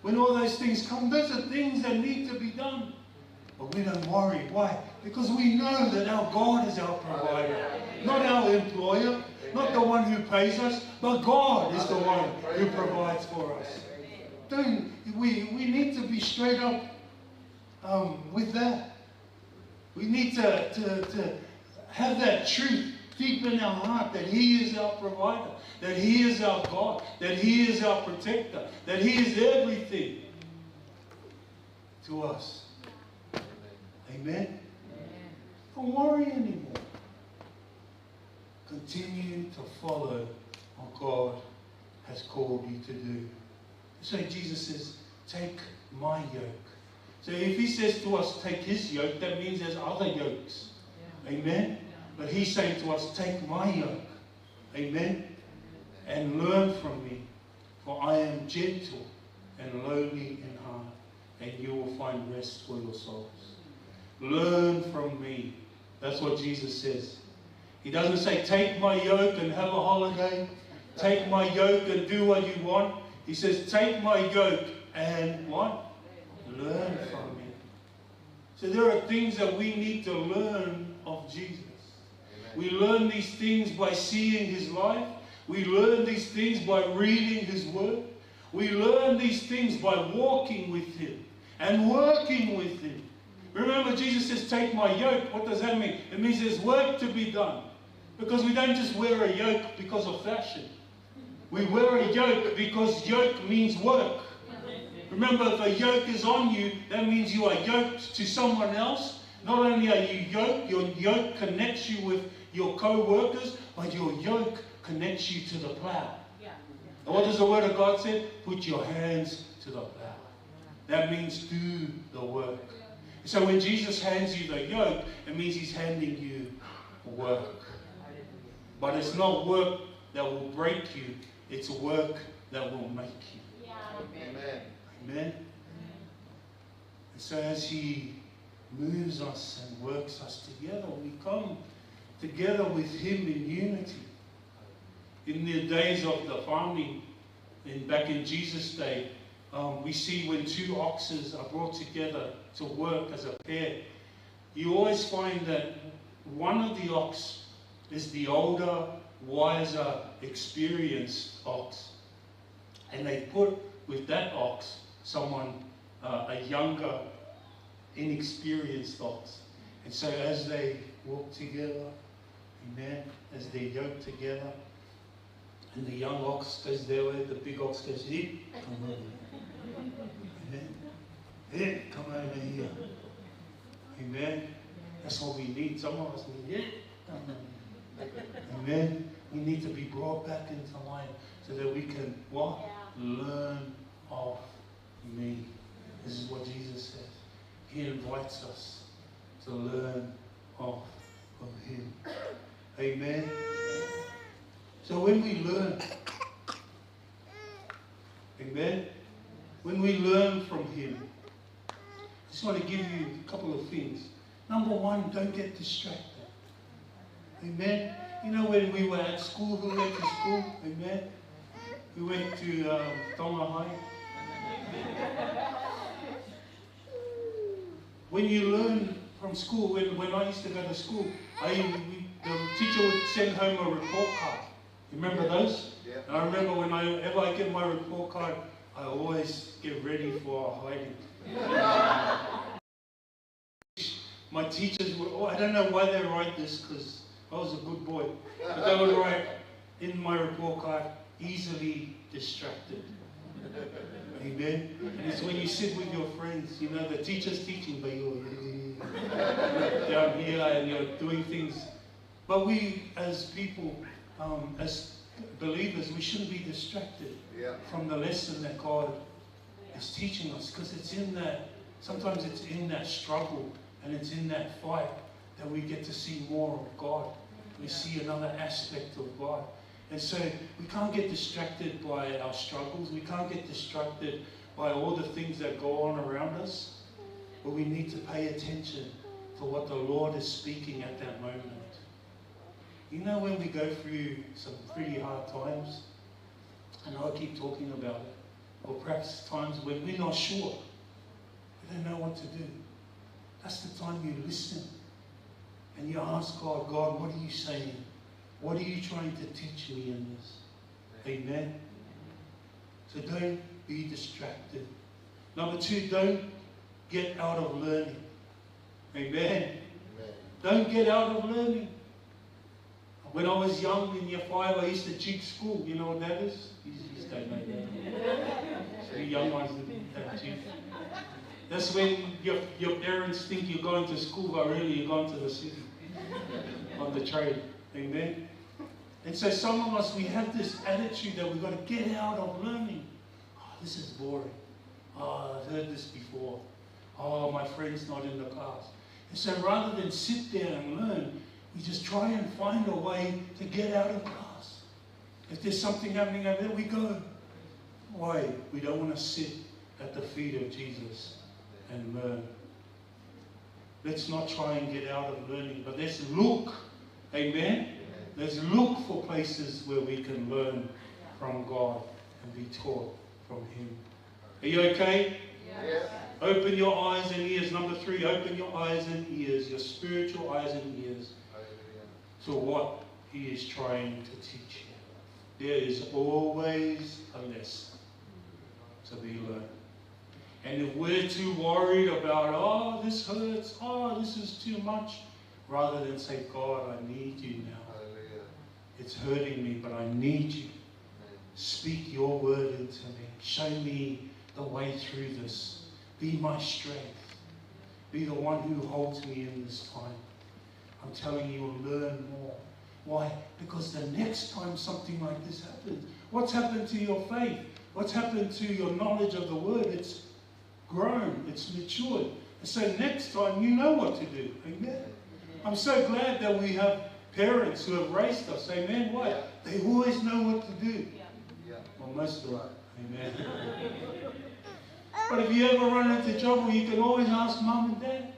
When all those things come, those are things that need to be done. But we don't worry. Why? Because we know that our God is our provider. Not our employer, not the one who pays us, but God is the one who provides for us. We need to be straight up with that. We need to have that truth deep in our heart that He is our provider, that He is our God, that He is our protector, that He is everything to us. Amen? Don't worry anymore. continue to follow what God has called you to do. So Jesus says, take my yoke. So if he says to us, take his yoke, that means there's other yokes. Amen? But he's saying to us, take my yoke. Amen? And learn from me. For I am gentle and lowly in heart, and you will find rest for your souls. Learn from me. That's what Jesus says. He doesn't say, take my yoke and have a holiday. Take my yoke and do what you want. He says, take my yoke and what? Learn from me. So there are things that we need to learn of Jesus. We learn these things by seeing his life. We learn these things by reading his word. We learn these things by walking with him and working with him. Remember, Jesus says, take my yoke. What does that mean? It means there's work to be done. Because we don't just wear a yoke because of fashion. We wear a yoke because yoke means work. Remember, if a yoke is on you, that means you are yoked to someone else. Not only are you yoked, your yoke connects you with your co-workers, but your yoke connects you to the plow. And what does the word of God say? Put your hands to the plow. That means do the work. So when Jesus hands you the yoke, it means he's handing you work. But it's not work that will break you. It's work that will make you. Amen. Amen? And so as he moves us and works us together, we come together with him in unity. In the days of the farming, back in Jesus' day, we see when two oxes are brought together to work as a pair, you always find that one of the ox is the older, wiser, experienced ox. And they put with that ox someone, a younger, inexperienced ox. And so as they walk together, amen, as they yoke together, and the young ox goes their way, the big ox goes, here, come over. Amen. Here, come over here. Amen. That's what we need. Some of us need it. Amen. We need to be brought back into line so that we can what? Learn of me. This is what Jesus says. He invites us to learn of him. Amen. So when we learn, amen, when we learn from him, I just want to give you a couple of things. Number one, don't get distracted. Amen. You know when we were at school, who went to school? Amen. We went to Tonga High. When you learn from school, when I used to go to school, the teacher would send home a report card. You remember those? Yeah. And I remember whenever I get my report card, I always get ready for hiding. My teachers would, I don't know why they write this, because I was a good boy. But they would write in my report card, easily distracted. Amen. And it's when you sit with your friends, you know, the teacher's teaching, but you're down here and you're doing things. But we, as people, as believers, we shouldn't be distracted from the lesson that God is teaching us, because it's in that, sometimes it's in that struggle and it's in that fight that we get to see more of God. We see another aspect of God. And so we can't get distracted by our struggles. We can't get distracted by all the things that go on around us. But we need to pay attention to what the Lord is speaking at that moment. You know, when we go through some pretty hard times, and I'll keep talking about it, or perhaps times when we're not sure, we don't know what to do. That's the time you listen and you ask God, God, what are you saying? What are you trying to teach me in this? Amen. So don't be distracted. Number two, don't get out of learning. Amen. Don't get out of learning. When I was young in year 5, I used to cheat school. You know what that is? You just don't know that. You young ones that cheat. That's when your parents think you're going to school, but really you're going to the city on the train. Amen. And so some of us, we have this attitude that we've got to get out of learning. Oh, this is boring. Oh, I've heard this before. Oh, my friend's not in the class. And so rather than sit there and learn, we just try and find a way to get out of class. If there's something happening over there, we go. Why? We don't want to sit at the feet of Jesus and learn. Let's not try and get out of learning, but let's look. Amen? Let's look for places where we can learn from God and be taught from Him. Are you okay? Yes. Open your eyes and ears. Number 3, open your eyes and ears, your spiritual eyes and ears, to what He is trying to teach you. There is always a lesson to be learned. And if we're too worried about, oh, this hurts, oh, this is too much, rather than say, God, I need you now. It's hurting me, but I need you. Speak your word into me. Show me the way through this. Be my strength. Be the one who holds me in this time. I'm telling you, you'll learn more. Why? Because the next time something like this happens, what's happened to your faith? What's happened to your knowledge of the word? It's grown. It's matured. And so next time, you know what to do. Amen? I'm so glad that we have parents who have raised us. Amen? Why? They always know what to do. Well, most of them. Amen. But if you ever run into trouble, you can always ask Mum and Dad.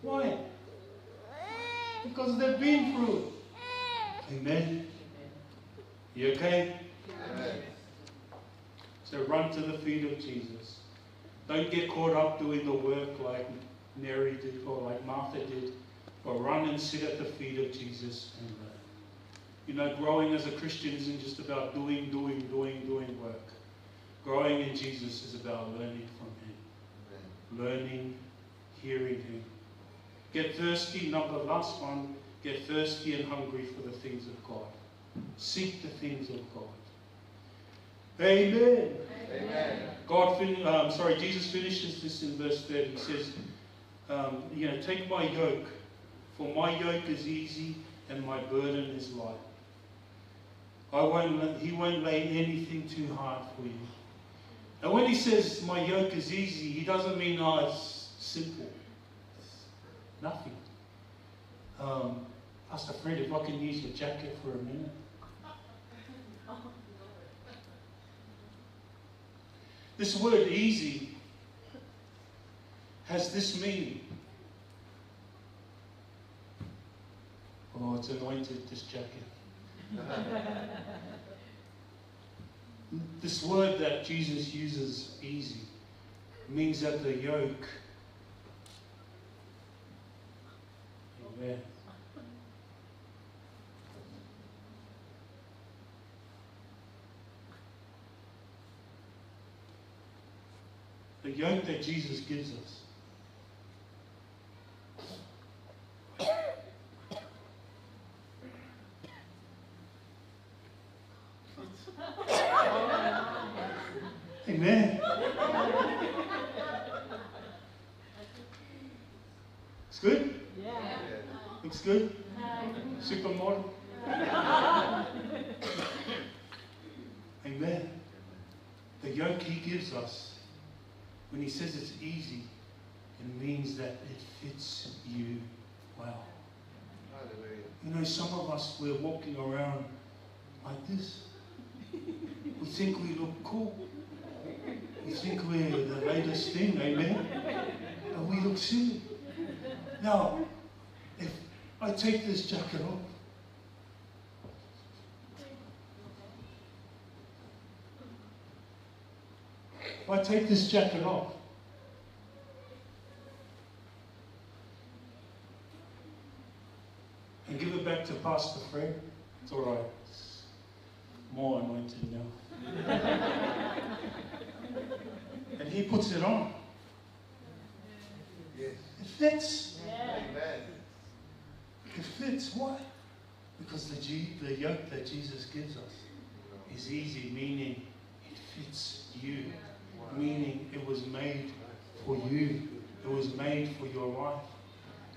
Why? Because they've been through it. Amen? You okay? Amen. So run to the feet of Jesus. Don't get caught up doing the work like Mary did or like Martha did. But run and sit at the feet of Jesus and learn. You know, growing as a Christian isn't just about doing work. Growing in Jesus is about learning from Him. Learning, hearing Him. Get thirsty, last one, get thirsty and hungry for the things of God. Seek the things of God. Amen. Amen. Jesus finishes this in verse 30. He says, take my yoke, for my yoke is easy and my burden is light. He won't lay anything too hard for you. And when he says my yoke is easy, he doesn't mean, it's simple. Nothing. Pastor Fred, if I can use your jacket for a minute. This word easy has this meaning. Oh, it's anointed, this jacket. This word that Jesus uses, easy, means that the yoke, amen, the yoke that Jesus gives us amen. It's good? Yeah. Looks good? Supermodel? Amen. The yoke He gives us, when He says it's easy, it means that it fits you well. Hallelujah. You know, some of us, we're walking around like this. We think we look cool. We think we're the latest thing, amen? But we look silly. Now, if I take this jacket off, if I take this jacket off, and give it back to Pastor Fred, it's all right. It's more anointed now. And he puts it on. Yes. It fits. Amen. It fits. Why? Because the yoke that Jesus gives us is easy, meaning it fits you. Meaning it was made for you. It was made for your life.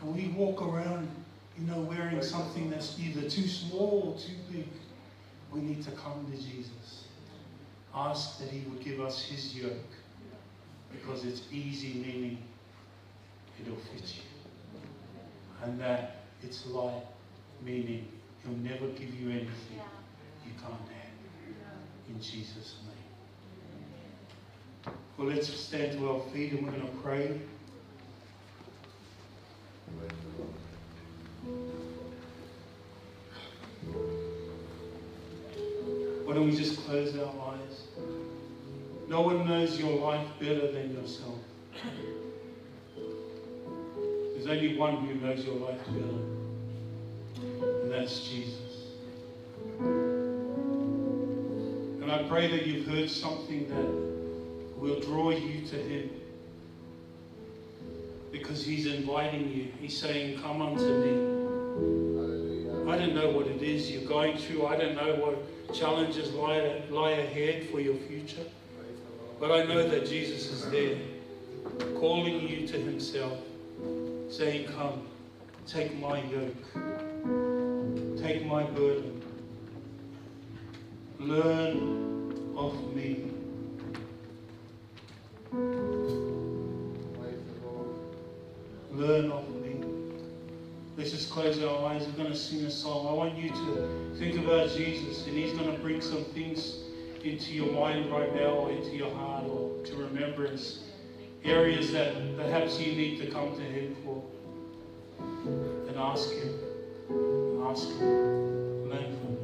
And we walk around, wearing something that's either too small or too big. we need to come to Jesus. Ask that He would give us His yoke, because it's easy, meaning it'll fit you. And that it's light, meaning He'll never give you anything you can't have. In Jesus' name. Well, let's stand to our feet and we're going to pray. Why don't we just close our eyes? No one knows your life better than yourself. There's only one who knows your life better, and that's Jesus. And I pray that you've heard something that will draw you to Him, because He's inviting you. He's saying, come unto me. I don't know what it is you're going through. I don't know what challenges lie ahead for your future. But I know that Jesus is there, calling you to Himself, saying, come, take my yoke, take my burden, learn of me. Learn of me. Let's just close our eyes. We're going to sing a song. I want you to think about Jesus, and He's going to bring some things into your mind right now, or into your heart, or to remembrance. Areas that perhaps you need to come to Him for. And ask Him. Ask Him. Learn from Him.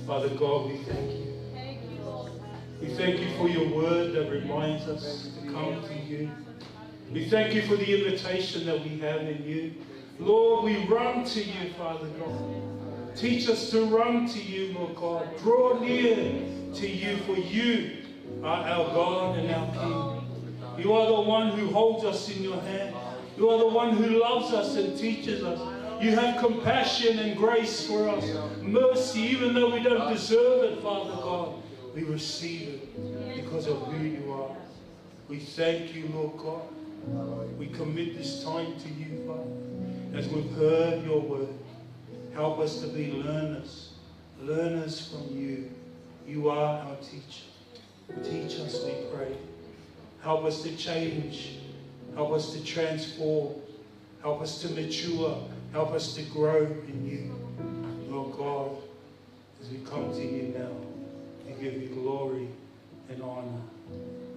Father God, we thank you. We thank you for your word that reminds us to come to you. We thank you for the invitation that we have in you. Lord, we run to you, Father God. Teach us to run to you, Lord God. Draw near to you, for you are our God and our King. You are the one who holds us in your hand. You are the one who loves us and teaches us. You have compassion and grace for us. Mercy, even though we don't deserve it, Father God. We receive it because of who you are. We thank you, Lord God. We commit this time to you, Father. As we've heard your word, help us to be learners. Learners from you. You are our teacher. Teach us, we pray. Help us to change. Help us to transform. Help us to mature. Help us to grow in you. Lord God, as we come to you now, we give you glory and honor.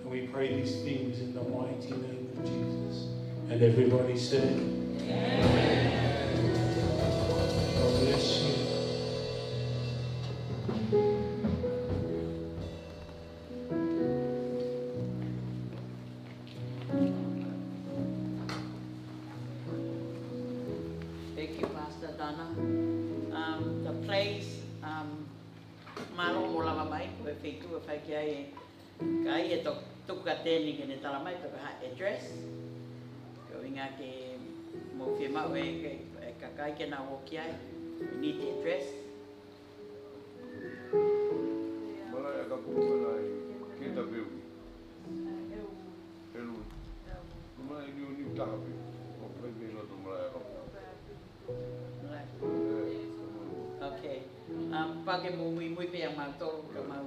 And we pray these things in the mighty name of Jesus. And everybody said, Amen. God bless you. tana. The place, malo mo lava mai, koe whaitua whai ki ai e, ka ai e tuku ka tēni ke ne tala mai, paka ha address. Ko inga ke mo whia mau e kakai ke nā woki ai, we need the address. Malai a ka pūpena i keta pēu. Pelu. Malai ni taha pēu. O pēu pēu no tu malai a ka pūpena. Okay. Pake mo mui pe ang mātou ka mau.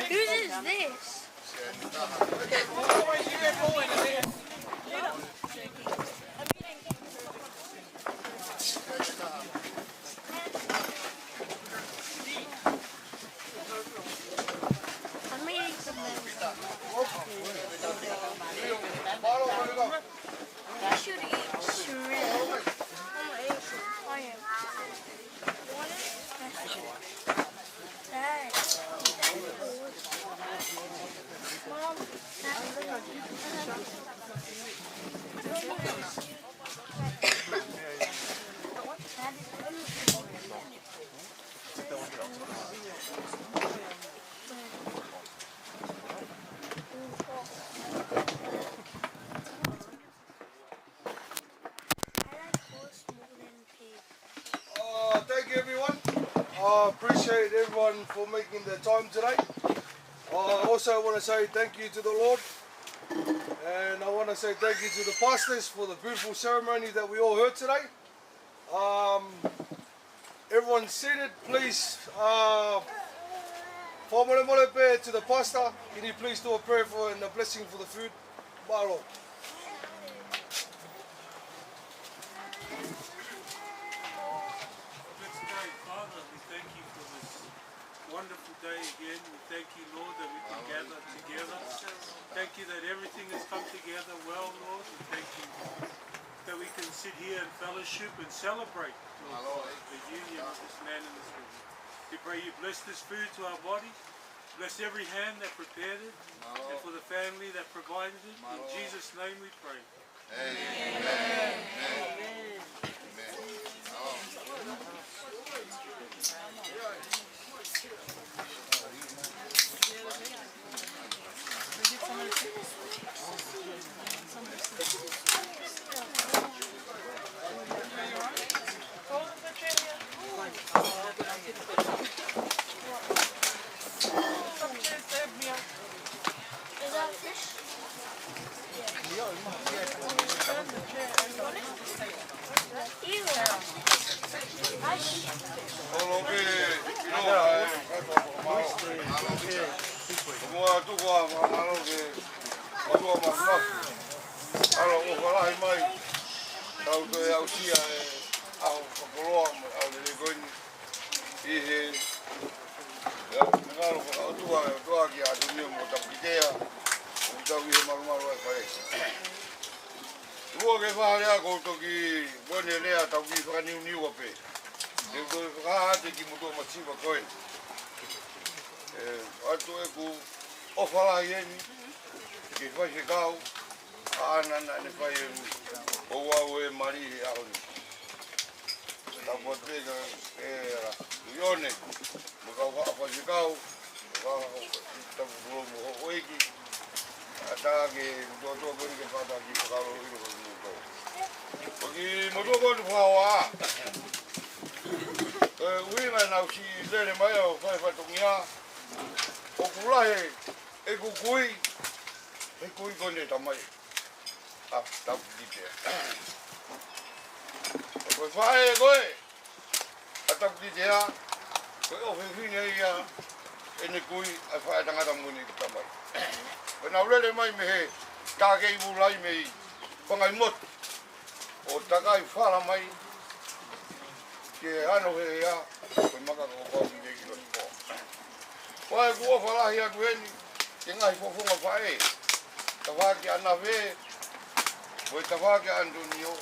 Whose is this? I'm eating some milk. I should eat shrimp. I am. What is that? Mom, Thank you everyone. Appreciate everyone for making the time today. I also want to say thank you to the Lord. And I want to say thank you to the pastors for the beautiful ceremony that we all heard today. Everyone seated, please. To the pastor, can you please do a prayer for and a blessing for the food? Malo. Let's pray. Father, we thank you for this wonderful day again. We thank you, Lord, that we can gather together. Thank you that everything has come together well, Lord. And thank you that we can sit here and fellowship and celebrate, Lord, the union of this man and this woman. We pray you bless this food to our body. Bless every hand that prepared it, and for the family that provided it. In Jesus' name we pray. Amen. is that fish? Ew. Ua ke whārea koutou ki wone lea tau ki whakaniu ape. E koe whakaate ki motua matsiwa koe. Atu e ku ofalahi eni, ke whai se kau, aanana ne whai o wau e marihi ahoni. Tapu atega e ione, mo kau whai se kau, tapu kuromu ho oiki, ata ke motua koni ke whata ki whakaro iro koni motua. Oki motua koni whaoa. Uinga nau si lere mai au whai whatongia, o kulahe e kukui, e kui kone tamai. Tapukitea. O koe whae e koe, a Tapukitea, koe o whiwhinga ia, e ne kui, a whae tangata muni ki tamai. Pena ulele mai me he tākei mulai me i whangai motu. O takai whala mai ke ano he ea koe maka ko kōki me ki lotu kō. Wae kua whalahi atu eni ke ngahi whawhonga whae. Ta whaki ana we koe ta whaki Antonio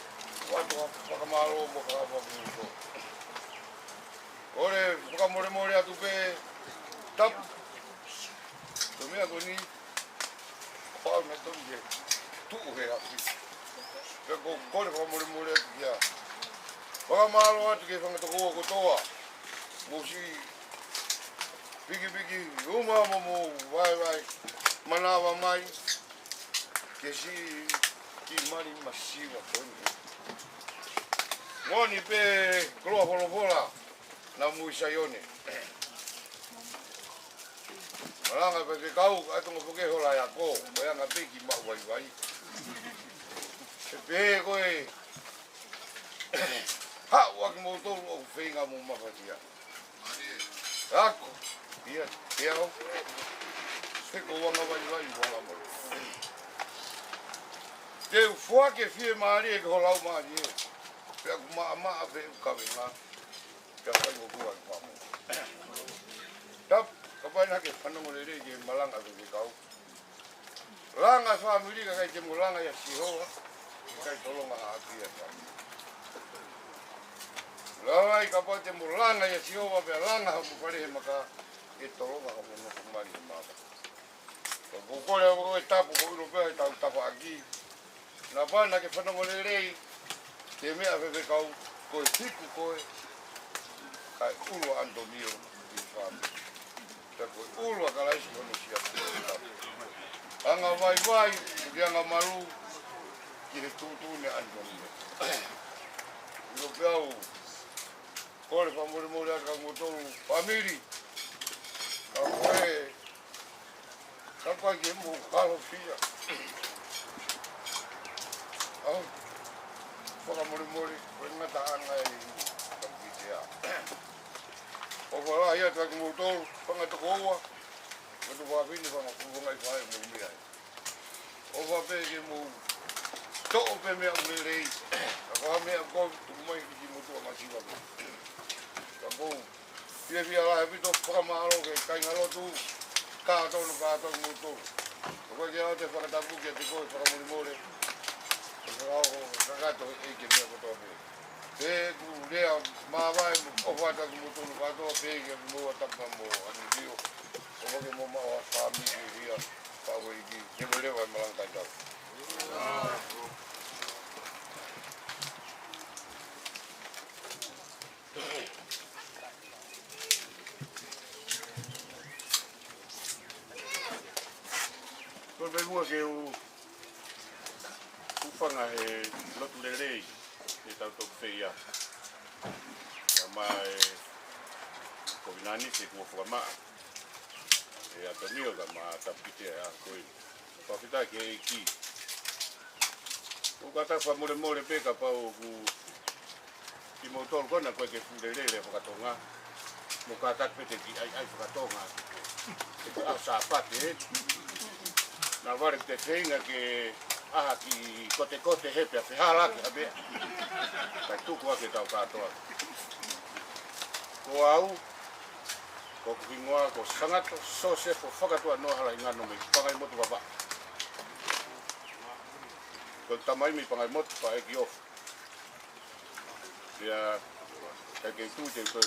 watu whakamaro mo whakawapungo. Ore whakamore atu pe tapu. To mea koni pau me tomi he tuu he hapi. Pe ko kore whakamore atu kia. Whakamaro atu ke whangatoko kotoa. Mosi piki uma mo vai manawa mai. Ke si ki mari masiwa toni. Ngoni pe kloa holofola na muisaione. Malanga pe kau atunga poke hola ya ko, bayanga peki ma vai. Pe koe ha wak mo to o feinga mo mafatia. Ako ia teo. Se ko wanga vai wanga mo. Te fuake fie mari ko hola mari. Pe ma pe kavenga. Pe vai mo kuai pamo. Tap kapai na ke panongo le ke malanga ke kau. Langa family ka ke mulanga ya sihoa. Kai tolonga akia ta. Lai kapai te mulanga ya sihoa pe langa ha pare maka ke tolonga ha mo no mari maka. Ko ko le ko tapu ko no pe ta ta aki. Na bana ke panongo le te mea pe kau ko tiku ko kai ulo Antonio i fami. Te ko ulo kalai si hono sia. Anga vai, anga maru ki le tutu ne Antonio. Ilo peau kore famore ka ngotolu family. Ka koe kapa ki mo kalo fia. Au whakamore koe ngata anga i Tapukitea. O whala ia taki mo tolu, whangata koua, kato whawhini whangakuhonga i whae mo mea. O whapeke mo to'o pe mea ule rei, ka wha mea kou tukumai ki mo tua masiwa ko. Ka kou, pia lahe pito whakamaro ke kaingalotu, kātono mo tolu. Ka koe ke ao te whakatapukia te koe whakamore. Kakato eke mea kotoa pe. Pe ku lea mawai o whata ki mutonu katoa pe ke mua tapa mo Antonio. O wake mo mawa whami ki ria pawe iki. Kele lewa e malangkai tau. Koe pe mua ke Ufanga he lotu le rei e tau tau whia. Ka mai kovinani se kua whakamaa. E Atonio ka maa Tapukitea a koe. Whakita ki e ki. Ko kata whamore pe ka pau ku ki mo tolu kona koe ke furere le whakatonga. Mo kata pete ki ai whakatonga. E ka au sāpate e. Nā ware te whenga ke aha ki kote hepe a whihala ki habea. Kai tuku ake tau katoa. Ko au, ko kukingoa, ko sangato, so se fo whakatua noa hala ingano me pangai motu wapa. Ko tamai mi pangai motu pa eki ofu. Pia, kai kei tūte koe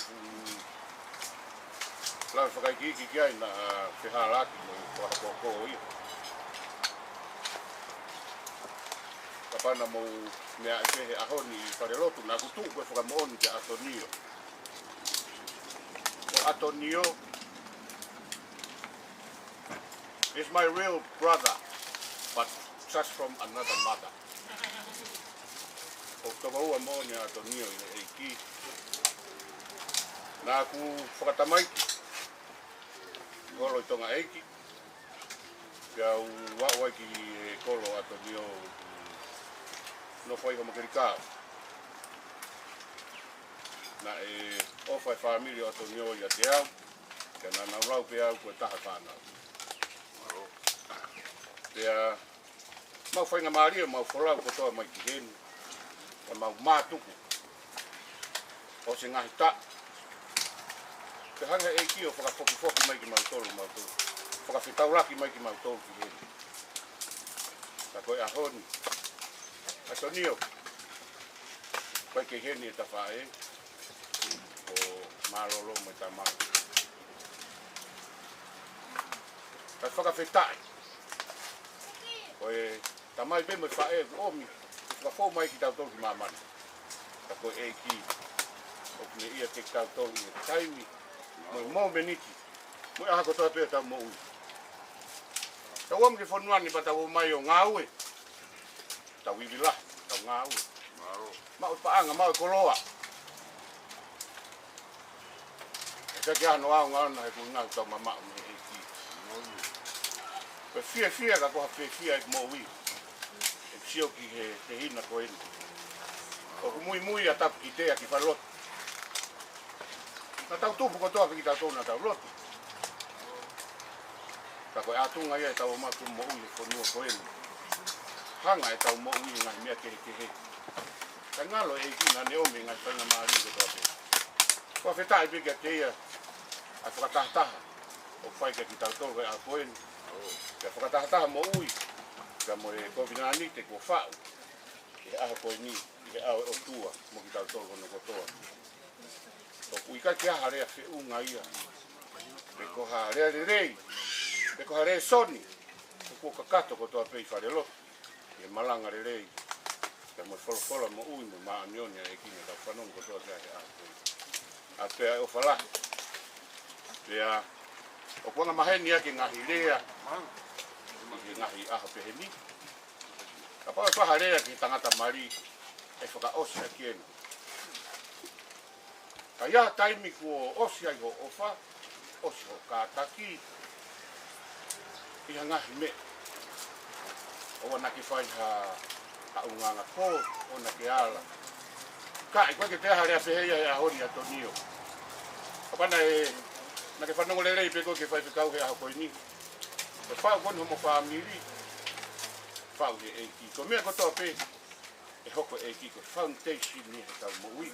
lau whakai ki kiai na whihala ki mo whakakoko ia. Kapana mo mea kehe ahoni I wharelotu na kutu koe whakamooni ki Atonio. O Atonio is my real brother, but just from another mother. O toka ua mooni Atonio I eiki. Nā ku whakatamaiki. Holo I tonga eiki. Kia wawai ki kolo Atonio no foi como aquele carro. Na o foi família Atonio ia te au, que na lau pe au ko taha whanau. Pea mau whainga maria, mau wholau kotoa mai ki henu. E mau mātuku. O se ngahi ta. Te hanga e ki o whakafoki mai ki mau tolu mau tolu. Whakawhitauraki mai ki mau tolu ki henu. Ta koe ahoni. Atonio. Koe ke heni e ta whae. O malolo mai ta maa. Ta whakawhitai. Koe tamai be mai whae omi. Whakafo mai ki tau tolu ki mamani. Ta koe e ki. O kune ia te tau tolu i taimi. Moi mo meniki. Moi aha kotoa pēr tau mo ui. Tau omi ke whonuani pa tau mai o ngāue. Tau iwila, tau ngāue. Mau paanga, mau koloa. E te kia no au ngāna he kui ngāu tau mamau me e ki. Pe fia ka koha fia e mo ui. E psio ki he te hina ko eni. O ku mui a Tapukitea ki whalot. Na tau tupu kotoa ki tau tōna tau lotu. Ka koe atunga ia e tau matu mo ui e whanua ko eni. Hanga e tau mo ui ngai mea kehe. Ka ngalo e kina ne ome ngai whainga maari kotoa pe. Kua whetai peke te ia a whakatahataha. O whaika ki tau tōru e a ko eni. Ka whakatahataha mo ui. Ka mo e kovinani te kua whau. E aha koe ni. I au e o tua mo ki tau tōru kono kotoa. O kui ka kia harea whi unga ia. Me ko harea rei. Me ko harea soni. Me ko kakato kotoa pei whare lo. E malanga rei. Ka mo wholofola mo ui mo maa nionia e kine tau whanong kotoa kia he ahapoi. A pea o whala. Pea o kuanga maheni ake ngahi rea. I ngahi aha peheni. Ka pao whaha rea ki tangata mari. E whaka osi a kiena. Ka ia taimi ko osi ai ho ofa. Osi ho kātaki. Iha ngahi me. O wana ki whai ha unganga ko. O na ke ala. Ka i koe ke te aha rea peheia e ahori Atonio. Kapana e na ke whanongo lerei pe koe ke whai whikau he aho koe ni. E whao koni homo whamiri. Whao he eiki. Ko mea kotoa pe. E hoko eiki ko foundation ni he tau mo ui.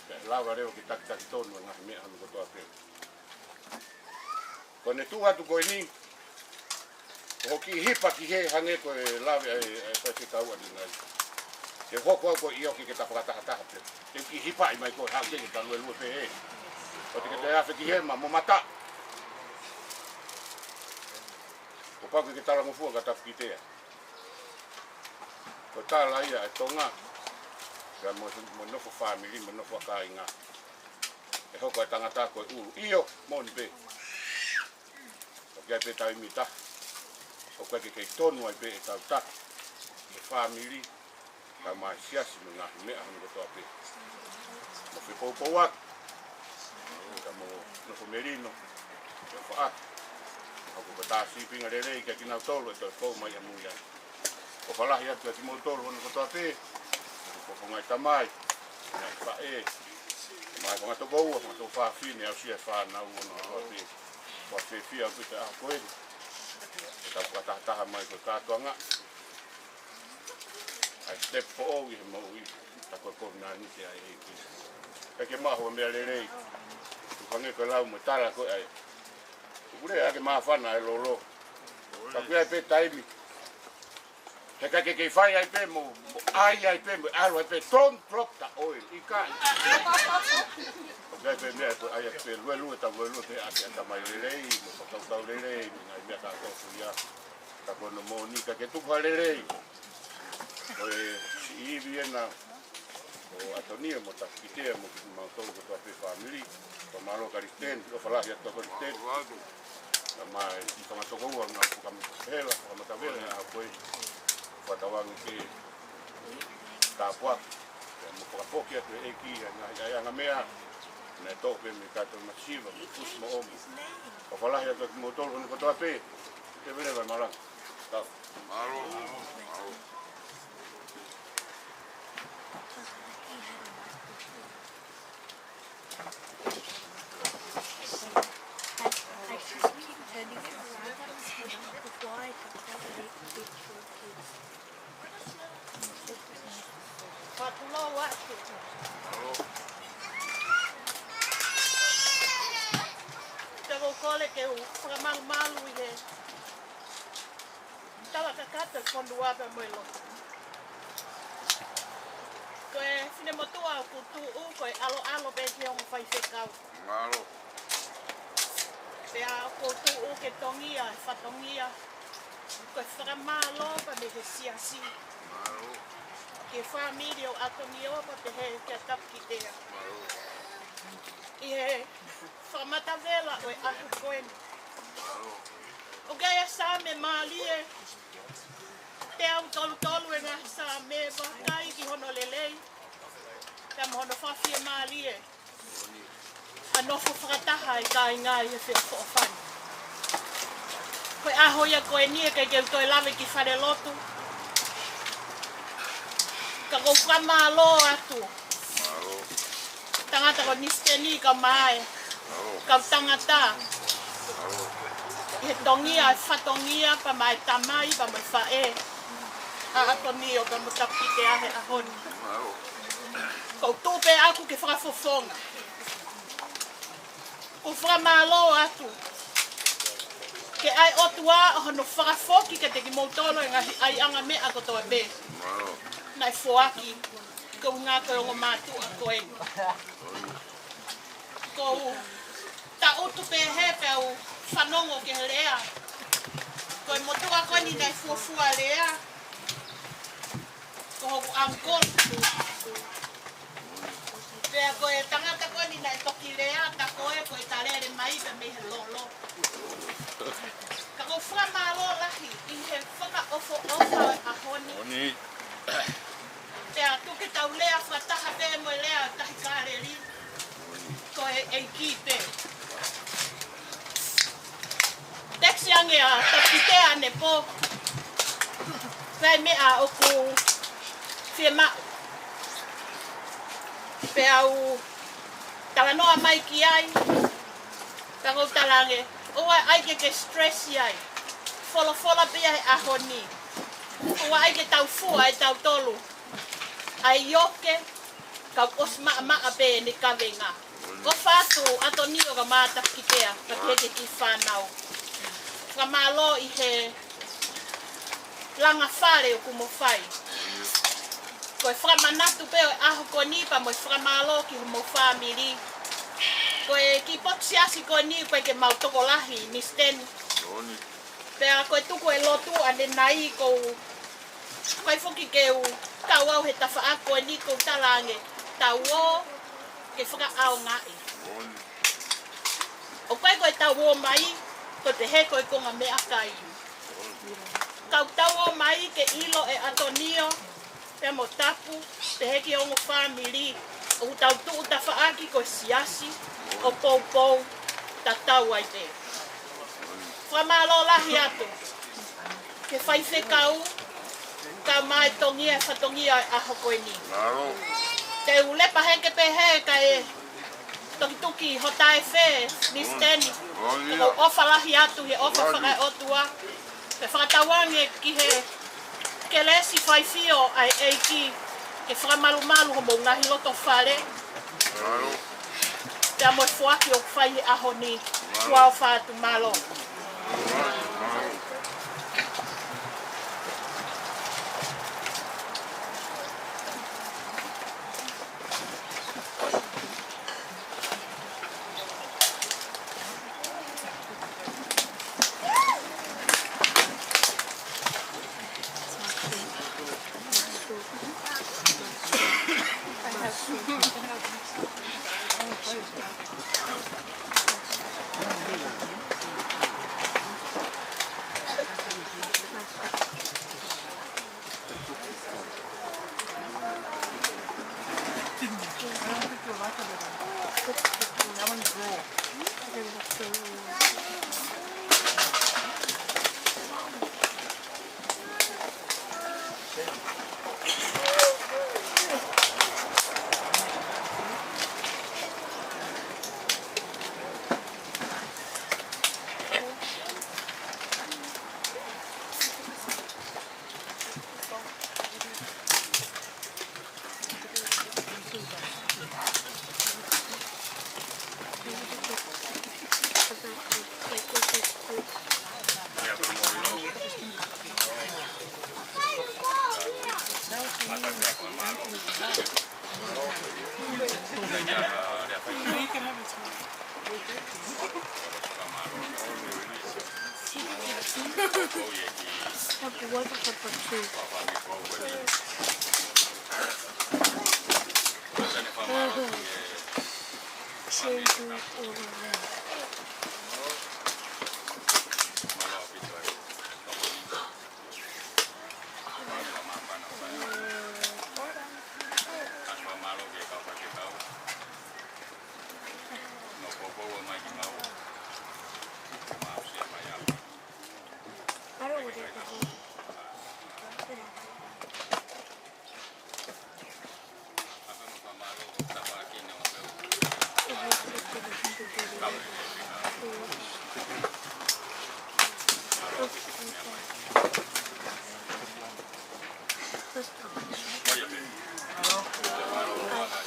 Pe lawa reo ki taki tonu e ngahi mea hanu kotoa pe. Ko ne tu atu koe ni. Ko ki hipa ki he hange ko e lawe e whai whikau adi ngai. Te hoko au ko i oki ke ta whakatahataha pe. Te ki hipa i mai ko hau ke tanu e lue pe he. O te ke te awhi ki he ma mo mata. Ko pako ke tala mofua ka Tapukitea. Ko tala ia e tonga. Ka mo nofo family, mo nofo akainga. E hoko e tangata ko e uru. Iyo, moni pe. O kia pe tau imita. O kia ke kei tonu ai pe e tau ta. E family. Ka mai siasi mo ngahi mea hanu kotoa pe. Mo whi poupou ak. Ka mo nofo merino. Nofo ak. Ako ka tāsi pinga rerei kia kinau tolu e toi pou mai a mui ai. O whalahi atu e ki mo tolu hanu kotoa pe. Ko fongai tamai. Nai whae. Mai whangato goua, whangato whawhine au sia whanau ono kotoa pe. Kua whewhia au pita aha koe. E tau whakatahataha mai koe kātuanga. Ai step po o i he mau i. Ta koe kovina nite ai e ki. Eke maho mea rerei. Whange koe lau mo tala koe ai. Kure ake maa whana e lolo. Ta koe ai pe taimi. He kai kei whai ai pe mo ai ai pe mo alo ai pe don't drop the oil. I kai. O kai pe mea koe ai pe lue ta te ake ata mai rerei. Mo whakautau rerei. Ngai mea ka kofu ia. Ta koe no mo nika ke tupa rerei. Koe si iwi ena o Atonio mo Tapukitea mo ki mau tolu kotoa pe family. Ko malo karisten, o whalahi atua karisten. Na mai i whangatoko ua ngā whakamahela, whakamatawela a koe. Whatawangi ke tāpua. Mo whakapoki atu e eki ai anga mea. Nai tōpe me kātou masiva, me pusi mo omi. O whalahi atua ki mau tolu kotoa pe. Te vere vai maranga. Tau. Maro. I just keep turning it around before I can ole ke u whakamalu I he tawa kakata kondua pe moelo. Koe whine motua ku tu koe alo pe te ongo whai whekau. Ngaro. Pea ko tu ke tongia, whatongia. Koe whakamalo pa me he siasi. Ngaro. Ke whamiri o Atonio pa te he kia Tapukitea. Ngaro. I he whamatawela o e ahu koeni. Ngaro. O gaya sa me maalie. Te au tolu e ngā sa me wakai ki hono lelei. Te mohono whawhia maalie. Anofo whakataha e ka ingai e whia whaofani. Koe ahoia koe nia kei keu toi lawe ki whare lotu. Ka kou whamalo atu. Ngaro. Tangata ko nisteni ka mae. Ka tangata. Ngaro. I he tongia, whatongia, pa mai tamai, pa mai whae. A Atonio, pa mo Tapukitea he ahoni. Ngaro. Kau tūpe aku ke whakafofonga. Ko whakamalo atu. Ke ai otua o hono whakafoki ke te ki mautolo e ngahi ai anga mea ko toa be. Ngaro. Nai whoaki. Ko ngā koe o ngā mātu a koe. Ko ta utu pe he pe au whanongo ke lea. Koe motua koe ni nai fuafua lea. Ko hoku angkol. Pea koe tangata koe ni nai toki lea ta koe koe tarere mai pe me he lolo. Ka ko whamalo lahi I he whaka ofo ahoni. Oni. Pea tuke tau lea whataha pe mo lea tahi kāreri. Koe e ki pe. Teksi ange a Tapukitea ne po. Pea mea o ku whie mau. Pea u tawanoa mai ki ai. Tango talange. Oa ai ke stress ai. Fola pia he ahoni. Oa ai ke tau fua e tau tolu. Ai yoke. Kau osma maa pe ni kawenga. O whātu Atonio ka mā Tapukitea. Ka tete ki whanau. Ka malo I he langa whare o kumo whai. Koe whamanatu pe o aho koni pa mo whamalo ki mo whamiri. Koe ki potsiasi koni koe ke mautoko lahi ni steni. Oni. Pea koe tuku e lotu ane nai kou. Koe whuki ke u tau au he tawha a koe ni kou talange. Tau o ke whaka au ngai. Oni. O koe tau o mai. Ko te he koe konga mea kai. Kau tau o mai ke ilo e Atonio. Te mo tapu, te heki ongo whamiri, o tau tuu ta whaaki ko siasi, o pou, ta tau ai te. Whamalo lahi atu, ke whai whekau, ka mai tongia, whatongia aho koe ni. Ngaro. Te ulepa heke pe he ka e toki hotae whe, ni steni. Oni. Ko ofa lahi atu, he ofa whakai otua. Te whakatawange ki he ke lesi whai whio ai eiki ke whakamalu ho mo ngahi loto whare. Ngaro. Te amoe whuaki o whai he aho ni kua o whātu malo.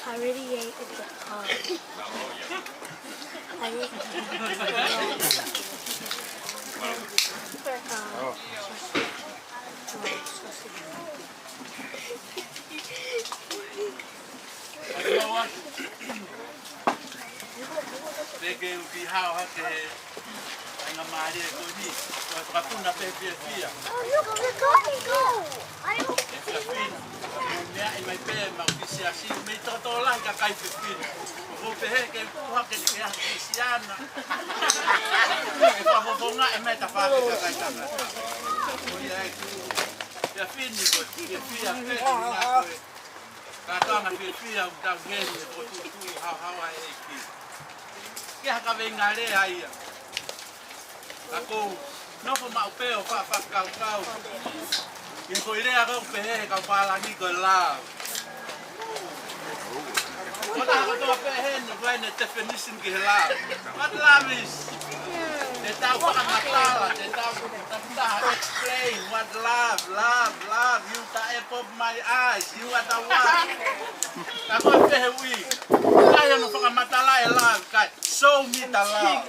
I already ate at the car. I What love is? Explain what love. You the apple of my eyes. You are the one. Show me the love.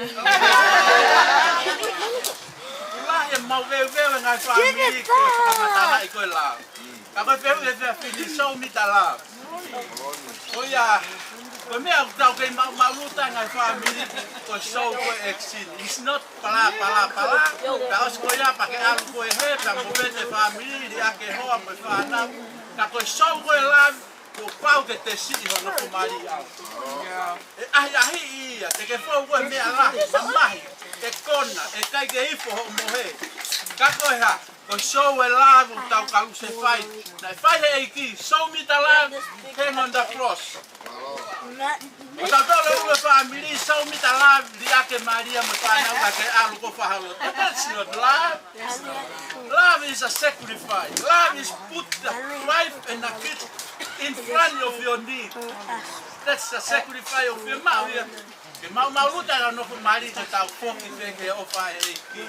Show me the love. Oh yeah. When we are talking about Maluta and family, show it's not pala. Because we are packing out for a head and moving the family, the home with Fana. That was so well love to pout at the city on the Maria. I take a forward me a lot, a corner, a kite for Mohe. Kakoha, show a love without Kaluse fight. Now, if I show me the love, hang on the cross. Family, show me the love, the Ake Maria Matana, that's not love. Love is a sacrifice. Love is put the wife and the kid in front of your need. That's the sacrifice of your mouth. Mauluta no kumali ta foki teke ofa eki.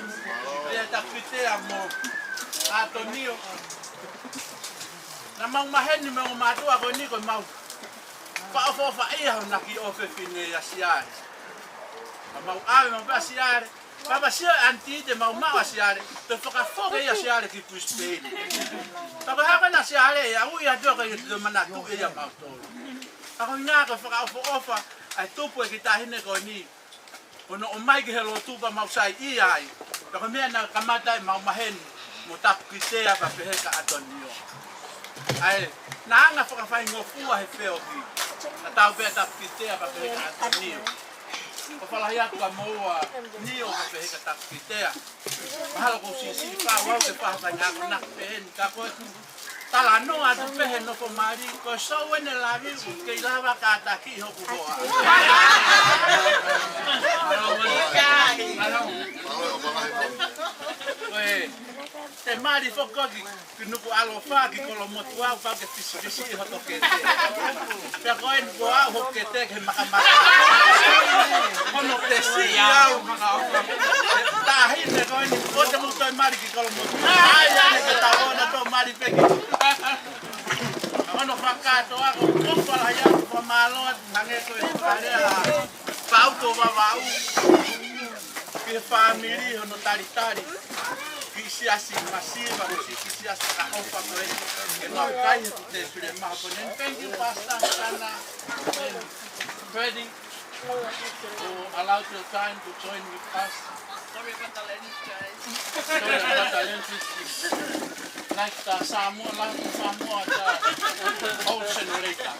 Ya Tapukitea mo Atonio. Na maheni mo matua ko ni ko mau. Pa ofa ia na ki ofe fine ya siare. Mau ave mo pa siare. Papa sia anti de mau siare. Te foka foki ya siare ki puspei. Papa ha na siare ya u ya doka de manatu ya mau to. Ako nga ko foka ofa. Ai tupu e ki tahine ko ni. Ono o mai ki helo tupa mausai i ai. Tako mea na kamata i maumaheni. Mo Tapukitea pa peheka Atonio. Ai, na anga whakawhai ngofua he wheo ki. Na tau pea Tapukitea pa peheka Atonio. O whalahi aku ka moua nio pa peheka Tapukitea. Mahalo ko si whau ke whahata ngako nak peheni. Kako tala no atu pehe no ko mari ko so wene lavi ke lava ka taki hoku hoa. Te mari fokoki ki nuku alofa ki kolo motua pa ke fisi ho toke. Pe ko en boa ho ke te ke makamaka. Kono te si au ta hine ko en ko te muto mari ki kolo motua. Ai ane ke taona to mari peki. Ano whakato ako, kōwhara ia ko māloa, nange ko e wharea, pauto wawau, ki whamiri hono taritari, ki siasi masiva, ki siasi ka opa ko e, ke mau kai he te pire maho ko nen, thank you Pastor, Sana, Freddie, who allowed your time to join with us. Sorry about the language, guys. Sorry about the language. Like the Samoa, the old senorita.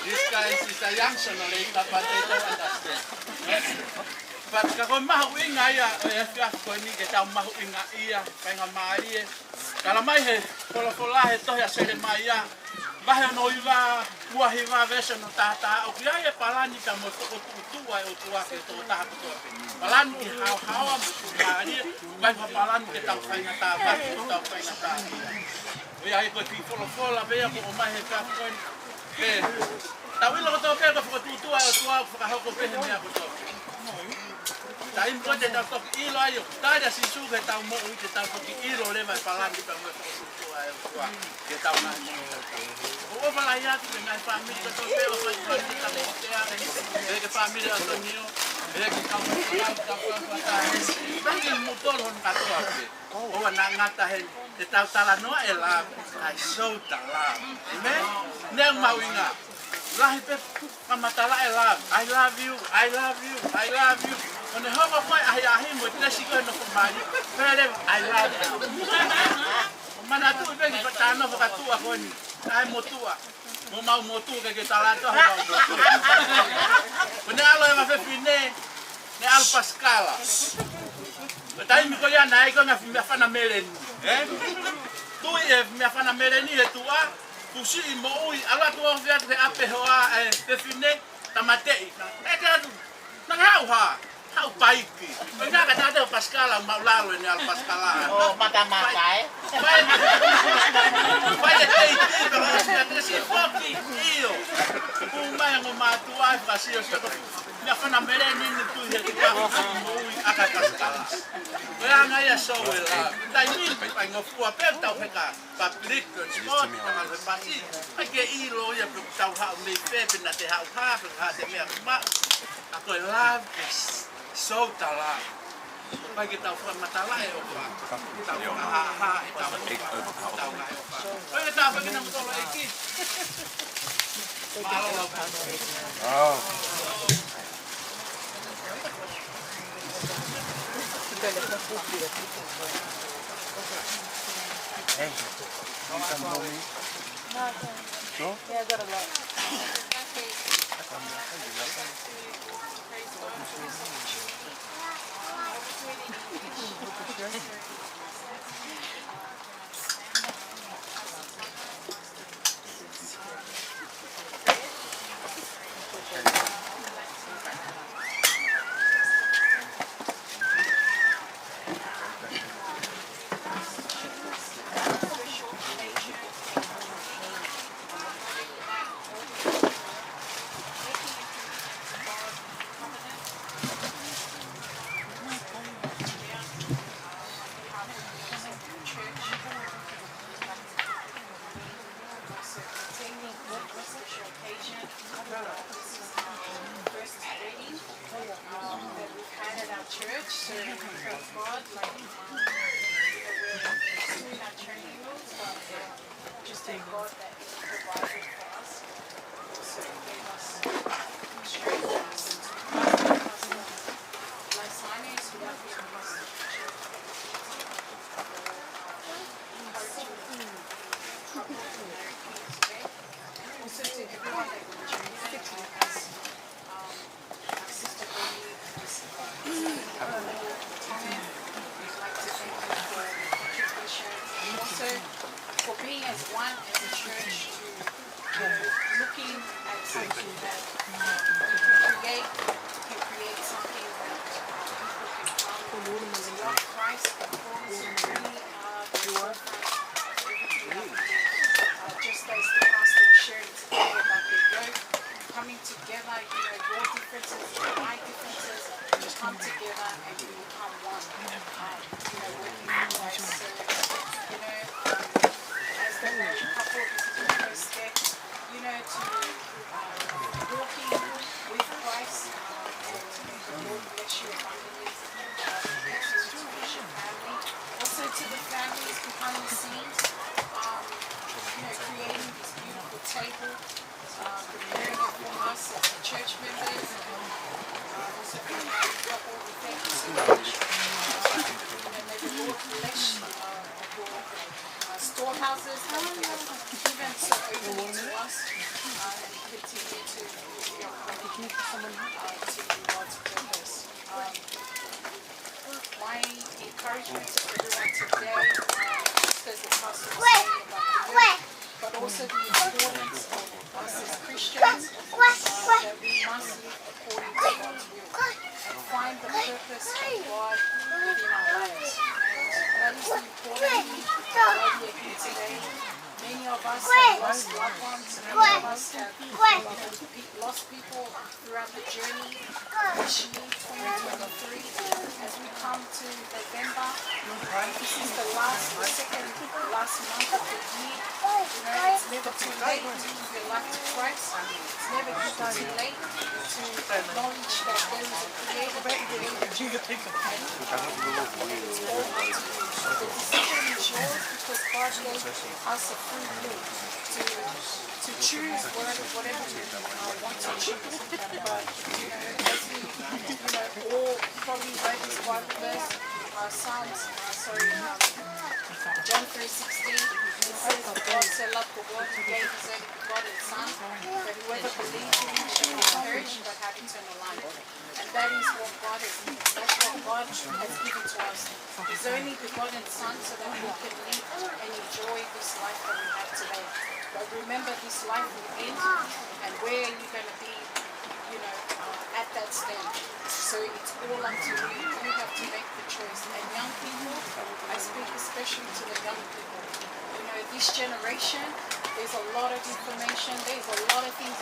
This guy is a young senorita, but they don't understand. But kako mahu inga ia, e fiaf ko ni ke tau mahu inga ia, penga mai e. Kala mai he, pola he tohi a sere mai ia. Bahe no iwa, kuahi wa vese no tata, o kia e palani ka mo toko tutua e o tua ke toko taha kutua. Palani ki hao mo tuari, bai pa palani ke tau whainga tā, baki ko tau whainga tā. Ia e koe ki fola bea ko o mai he fiaf ko ni. Tau ilo ko tau pēr ko whakatutua e o tua whakahoko pehe mea ko tau. Ta impo te tau toki ilo ai o tāria si suke tau mo ui te tau toki ilo lewa e palani pa mo whakatutua e o tua ke tau nahi mo. O wala ia ki ngai family ka to pelo pa ki Tapukitea e ke family Atonio e ke kau ta bangi motor hon ka to ake o na ngata he te tau tala noa e la ai so tala amen ne mauinga lahi pe kamatala e la I love you I love you I love you on the home of my ahi mo te sigo no ko mai pere I love you mana tu pe ki patano ka tu a koni ai motua mo mau motu ke talato ha mau motu pone alo e va fine ne al pascala tai mi kolia nai ko na fana meleni tu e me fana meleni e tu a tu si mo ui ala tu o via te ape hoa e fine tamatei e ka na ha Hau paiki. Pena ka tata pascala maulalo ni al pascala. Oh, mata eh. Vai de tei pero na si foki io. Mai ngo matua fasio se. Na fana mereni ni tu he ki ka moi aka pascala. Ea nga ia so ela. Dai ni pa ngo fu aperta o peka. Public sport na le pasi. Ai ke ilo ia pro tau ha me pepe na te ha ha te me ma. Ako love is so tala. Pai que tau fra matala e o pa. Tau ha e tau tau ha. Oi tau fa que não tolo aqui. Malo lo pa. Ah. Hey. No? Yeah, I got a lot. houses that you have given so openly to us, and continue to be a part to God's purpose. My encouragement to everyone today, just as the pastor was saying about the word, but also the importance of us as Christians, that we must live according to God's will and find the purpose of God within our lives. And that is the important thing why we are here today. Many of us have lost loved ones, many of us have lost people throughout the journey this year, 2023. As we come to November, this is the second last month of the year. You know, it's never too late to give your life to Christ. It's never too late to acknowledge that there is a creator that created you. And it's all up to you. The decision is yours because God gave us a free will to choose whatever we want to choose. But as we all probably read this Bible verse, John 3:16, it says that God so loved the world and gave his only begotten Son, that whoever believes in him shall not perish but have eternal life. And that is what God has given. That's what God has given to us. His only begotten Son, so that we can live and enjoy this life that we have today. But remember, this life will end, and where are you going to be, at that stage? So it's all up to you. You have to make the choice. And young people, I speak especially to the young people. This generation, there's a lot of information, there's a lot of things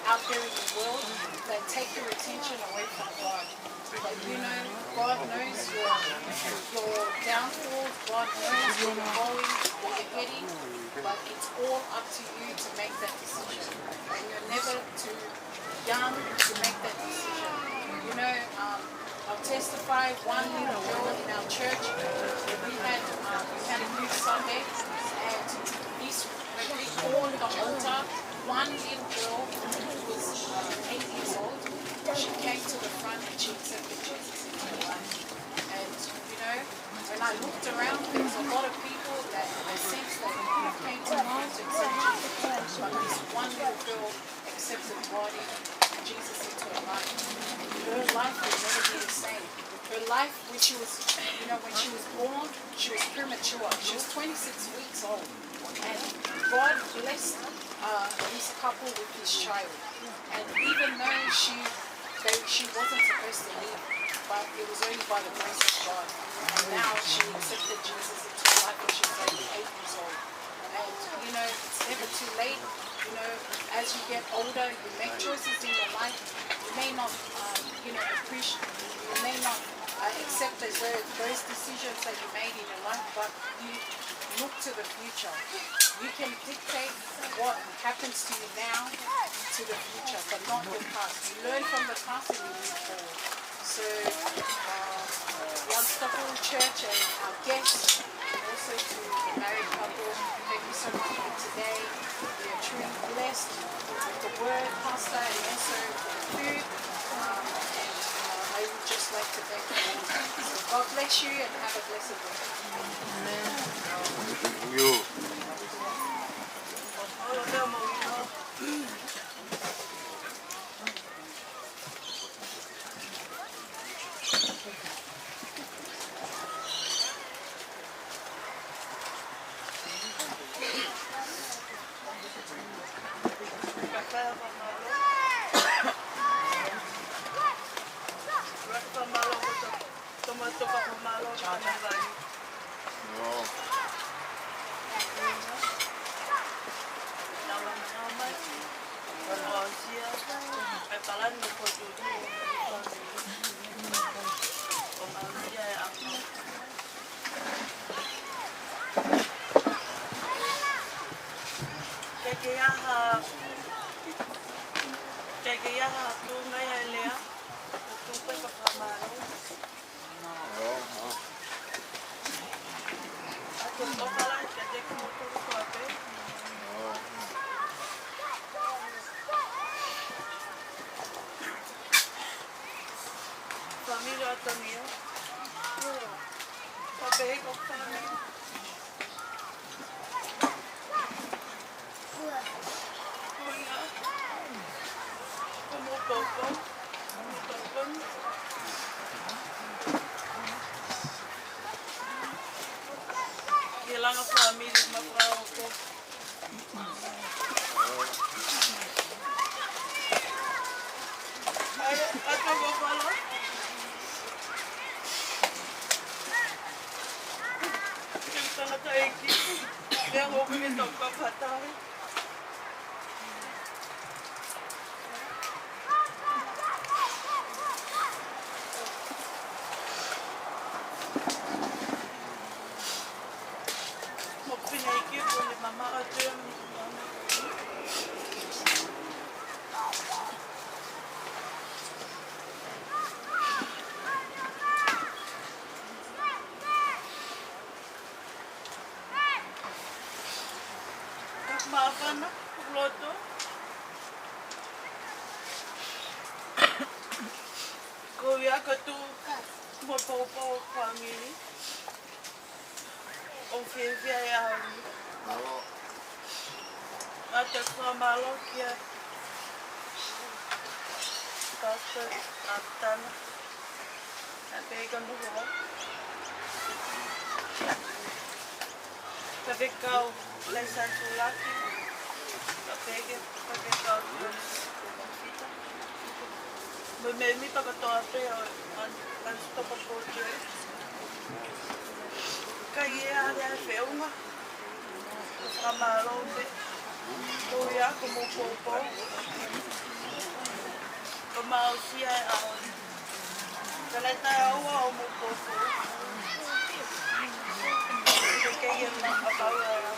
out there in the world that take your attention away from God. But God knows your downfall, God knows where you're going, where you're heading, but it's all up to you to make that decision. And you're never too young to make that decision. I'll testify, one little girl in our church, we had a youth Sunday, and when we called the altar, one little girl who was 8 years old, she came to the front and she accepted Jesus into her life. And when I looked around, there was a lot of people that sensed that came to mind to accept Jesus, but this one little girl accepted God and Jesus into her life. And her life will never be the same. Her life, when she was born, she was premature. She was 26 weeks old. And God blessed this couple with this child. And even though she wasn't supposed to live, but it was only by the grace of God. And now she accepted Jesus into her life when she was only 8 years old. And it's never too late. As you get older, you make choices in your life. You may not, appreciate. You may not accept those decisions that you made in your life, but you look to the future. You can dictate what happens to you now to the future, but not your past. You learn from the past and you move forward. So, Youngstown Church and our guests, also to the married couple, thank you so much for today. We are truly blessed with the word, Pastor, and also for the food. I would just like to thank you all. So God bless you and have a blessed week. Amen. You. Familia Atonio. Pape, Como poco. Kailangan family mapraw ko. Ay, ato ko pala. Kita na tayo kiki. Kaya ko pinitong kapatay. Magpinaiki ko ni Mama Atonio. Maafan na, loto. Kuya ka tu mo family. O fia ya. Ate kwa malo kia. Pastor Atan. Ate ka mo ho. Sabi kau lesan sulaki. Sabi kau kita. Memi pagkatope ang stop of culture. Kaya ada feunga. Kamalo be. Kuya kumupopo. Kamausia ahon. Kaleta awa umupopo. Kaya lang kabawa.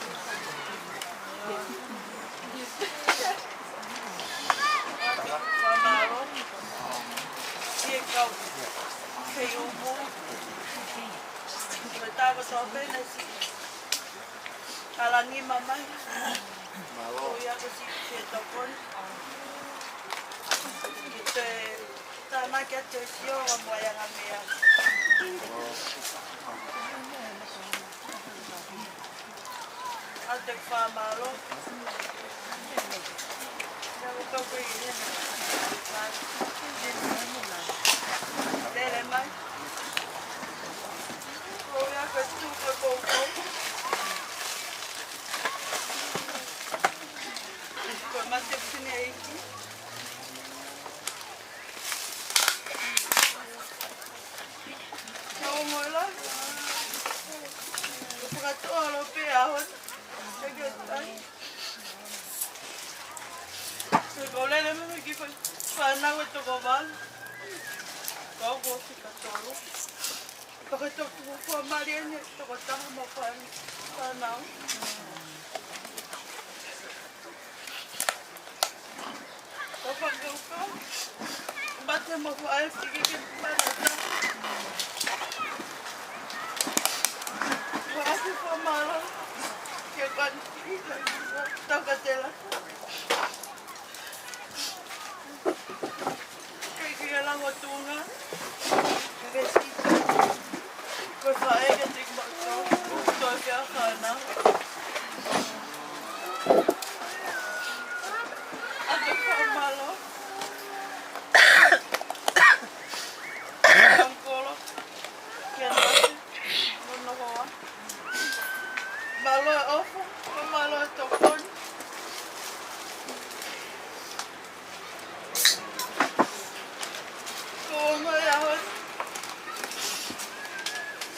Kamalo. Ikaw. Kayo mo. Betapa sobe na si alangi mama. Kuya kasi kita pun. Kita tama kaya tesyo ang wayang amia. Atek famalo. Naku kau ini. Dele mai. Kuya kasi tu popo. Masih sini lagi. Kau mula. Peratu orang peahon. Kegiatan. Sekolah ni memang kita panau itu kawan. Kau boleh katolu. Pakai tu buku Marianne tu kata makan panau. Kapag ka, ba't na mag-aayos, sigigit pa na ito. Kasi pamara, kaya kanti, tagatela. Kaya lang matunga, kasi kasi ay katig magso, kaya ka na. Ato pamalo. Malo off, malo tokon. Kung ayahon,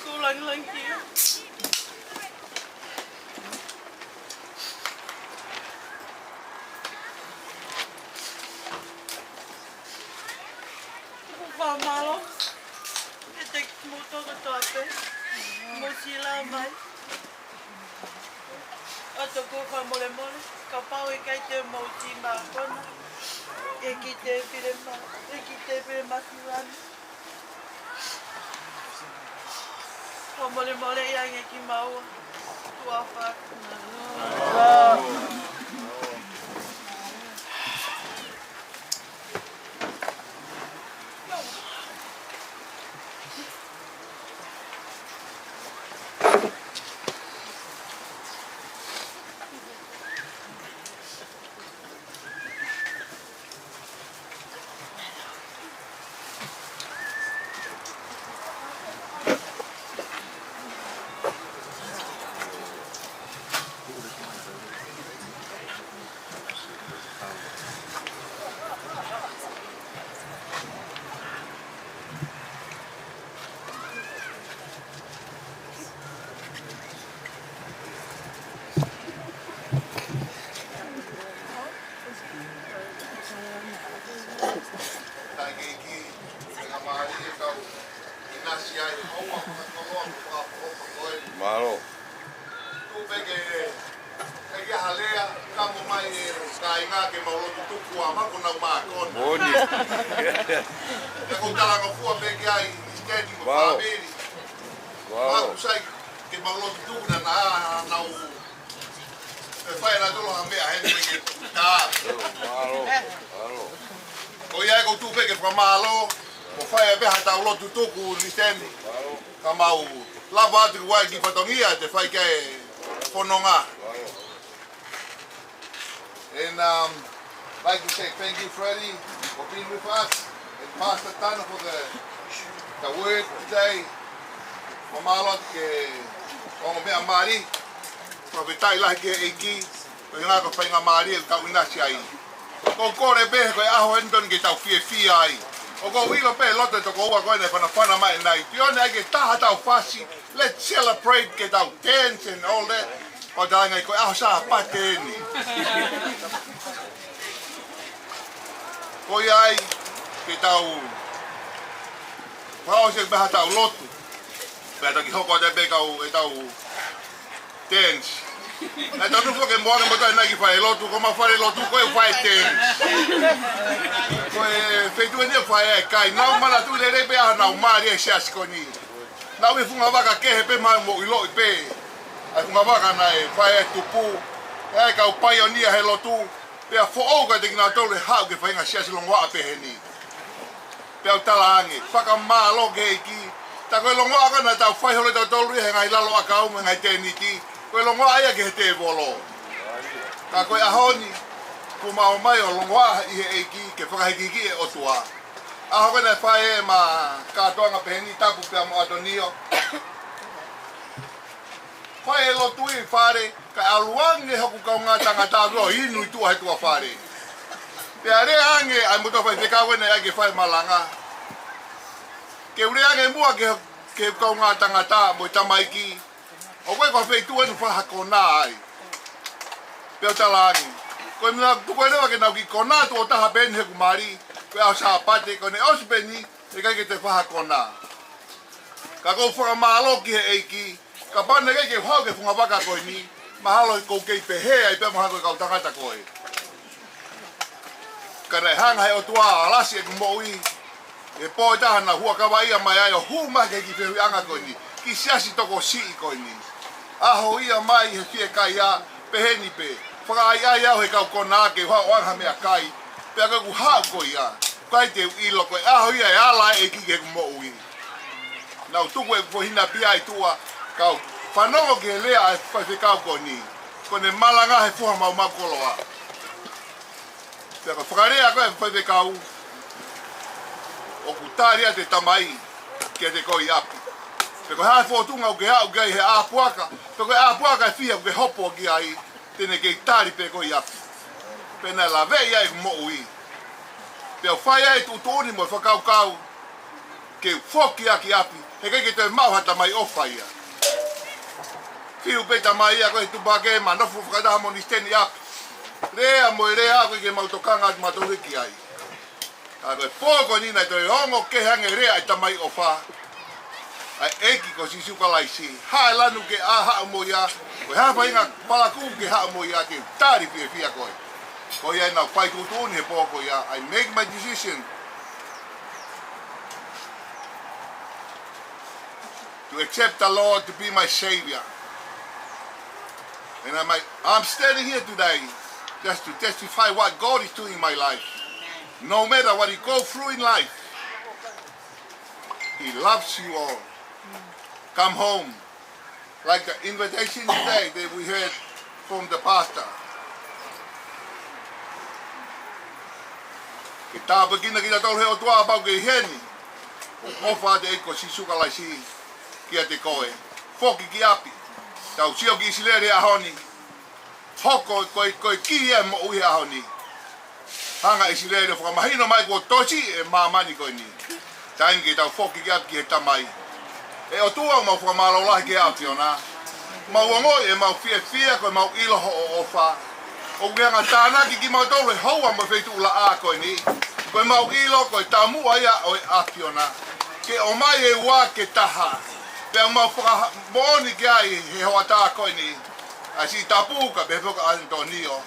kulang lang kiyo. Pamalo, itik muto ko tope, musila mai. Ato ko ka mole-mole, kapau ikai te mauti makona, ekite pile masilan. Ka mole-mole yang eki mau, tuafak. Malo. Tu peke e halea kamu mai kainga ke mau tuku ama kuna makon. Boni. Ya ko tala ko fu peke ai steady mo family. Wow. Sai ke mau tuku na na u. E fai na tolo ame a hen ke ta. Malo. Malo. Ko ia ko tu peke fra malo. Ko fai be hata ulo tuku ni steady. Malo. Kamau lava tu wai ki patongia te fai ke fononga. And like to say thank you, Freddie, for being with us, and Pastor Tana for the word today. Mamalot ke ongo me amari, profetai lah ke eki, ko nga ko fai ngamari el ka unasi ai. Ko kore be ko aho endon ke tau fie ai. O ko wilo pe lote to ko wa ko ne pana mai nai. Tione ai ke taha tau fasi. Let's celebrate ke tau dance and all that. O da ngai ko aho sa pateni. Ko ai ke tau pao se ba tau lotu. Pe ta ki hoko de be kau e tau dance. Na tau fo ke mo ke mo ta na ki fai lotu ko ma fai lotu ko e fai dance. Ko e feito ne fai kai na mala tu le be a na mari e se askoni. Na we funga vaka ke pe ma mo ilo pe. Ai funga vaka na e fai tupu. E ka o pioneer he lotu. Pe a fo o ka te na tole ha ke fai nga se longa pe heni. Pe o talangi faka ma lo ke ki. Ta ko longa ka na ta fai hole ta tolu he ngai lalo aka o ngai te ni ki. Ko longa ai ke te volo. Ka ko a honi ko ma o mai o longa i he ki ke faka he ki e o tua. Aho kena whae ma katoanga peheni Tapukitea mo Atonio. Whae lo tui whare ka aluange hoku kau ngā tangata roa inu i tua he tua whare. Pea rea ange ai muto whai whekawene ake whae malanga. Ke ure ange mua ke kau ngā tangata mo i tamaiki. O koe kwa whei tuenu whaha kona ai. Pea talangi. Koe mina tukoe rewa ke nau ki kona tu o taha beni he kumari. Koe au sa pate kone osbeni e kai ke te whaha kona. Ka kou whaka maalo ki he eiki. Ka pane kai ke whau ke whunga waka koe ni. Mahalo i kou kei pehea i pe maha koe kau tangata koe. Ka nei hanga he o tua alasi e kumoi. E po i taha na hua kawa ia mai ai o huma ke ki whehui anga koe ni. Ki siasi toko sii koe ni. Aho ia mai he fie kai a peheni pe. Whaka ai ai au he kau kona ke whao anga mea kai. Pea koe ku hao koe ia. Kai te ilo koe aho ia e ala e ki ke kumo ui. Nau tuku e kuhina pia i tua. Kau whanongo ke lea e whaiwhekau ko ni. Kone malanga he fuha mau makoloa. Pea koe whakarea koe e whaiwhekau. O kutaria te tamai ke te koi api. Pea koe hae whotunga u ke hau kei he āpuaka. Pea koe āpuaka e whia u ke hopo ki ai. Tene kei tari pe koi api. Pena la vei ai mo ui. Pea whai ai tu tōni mo whakau kau. Ke whoki aki api. He kei ke te mauhata mai ofa ia. Whiu peta mai ia koe tupake ma nofu whakataha mo ni steni api. Rea mo e rea koe ke mautokanga ati matoriki ai. Ka koe pōko nina i toi hongo ke hange rea i tamai ofa. Ai eki ko si suka laisi. Hae lanu ke a haa mo ia. Koe hapa inga palaku ke haa mo ia ke tari pia fia koe. Ko ia na whai kutuni he pōko ia. I make my decision to accept the Lord to be my Savior. And I'm standing here today just to testify what God is doing in my life. No matter what you go through in life, He loves you all. Come home. Like the invitation today that we heard from the pastor. Ke tāpakina kita tau heo tua apau ke heni. O wha te eko si suka lai si kia te koe. Whoki ki api. Tau sio ki isilere ahoni. Hoko koe ki e mo uhi ahoni. Hanga isilere whakamahino mai kua tosi e mamani koe ni. Taingi tau whoki ki api ki he tamai. E o tua mau whakamalo lahi ki api o nā. Mau angoi e mau fia koe mau ilo ho o wha. O geanga tānaki ki mau tau haua mo wheitu ula a koe ni. Koe mau ilo koe tamua ia o e api o nā. ke o mai e wā ke taha. Pea mau whaka mooni ki ai he hoa tā koe ni. A si tapuka be whaka Atonio.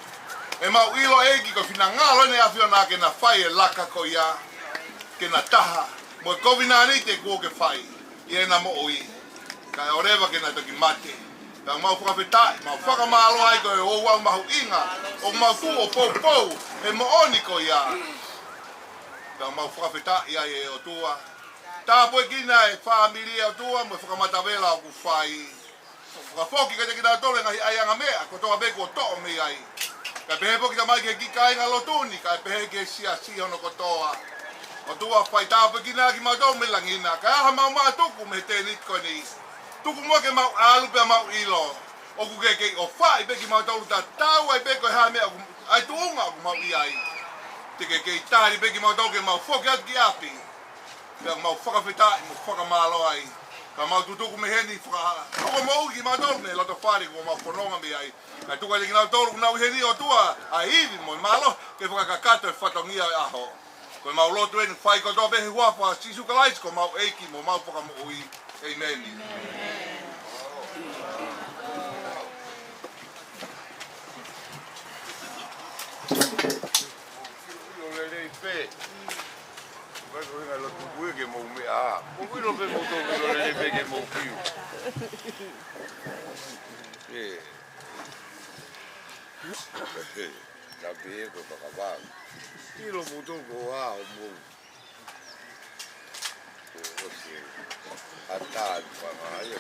E mau ilo eki ko whina ngalo ne awhio nā ke na whai e laka ko ia. Ke na taha. Mo e kovina ni te kua ke whai. I e na mo oi. Ka e orewa ke na toki mate. Pea mau whakawhetai. Mau whakamalo ai ko e o wau mahu inga. O mau ku o pou pou. E mo oni ko ia. Pea mau whakawhetai ai e o tua. Tāpo e kina e whamilia o tua, mo e whakamatawela o ku whai. Whakafoki ka te kina tole ngahi ai anga mea, ko toa beko o toa me ai. Ka pehe po kita mai ke kika inga lotuni, ka pehe ke sia si hono ko toa. O tua whai tāpo e kina ki mau tau me langina, ka aha mau maa tuku me te nitko ni. Tuku mua ke mau alu pea mau ilo. O ku ke o whai pe ki mau tau ta tau ai beko e haa mea, ai tuunga o ku mau i ai. Te ke tāri pe ki mau tau ke mau whoki atu ki api. Pea mau whakawhetai, mo whakamalo ai. Ka mau tutuku me heni whaka... Tuka mau ki mau tolu me loto whare ko mau whanonga me ai. Ka tuka te ki nau tolu nau heni o tua a hivi mo malo ke whakakato e whatongia e aho. Ko mau loto eni whai ko toa behe huapa sisu ka laisi ko mau eiki mo mau whakamo ui. Amen. Vai correr lo tu bue que mo me a. O que não vemos todo lo le pegue mo fio. Já pego para acabar. E lo botou com a o mo. Você atado para aí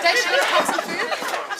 Dad, should we have some food?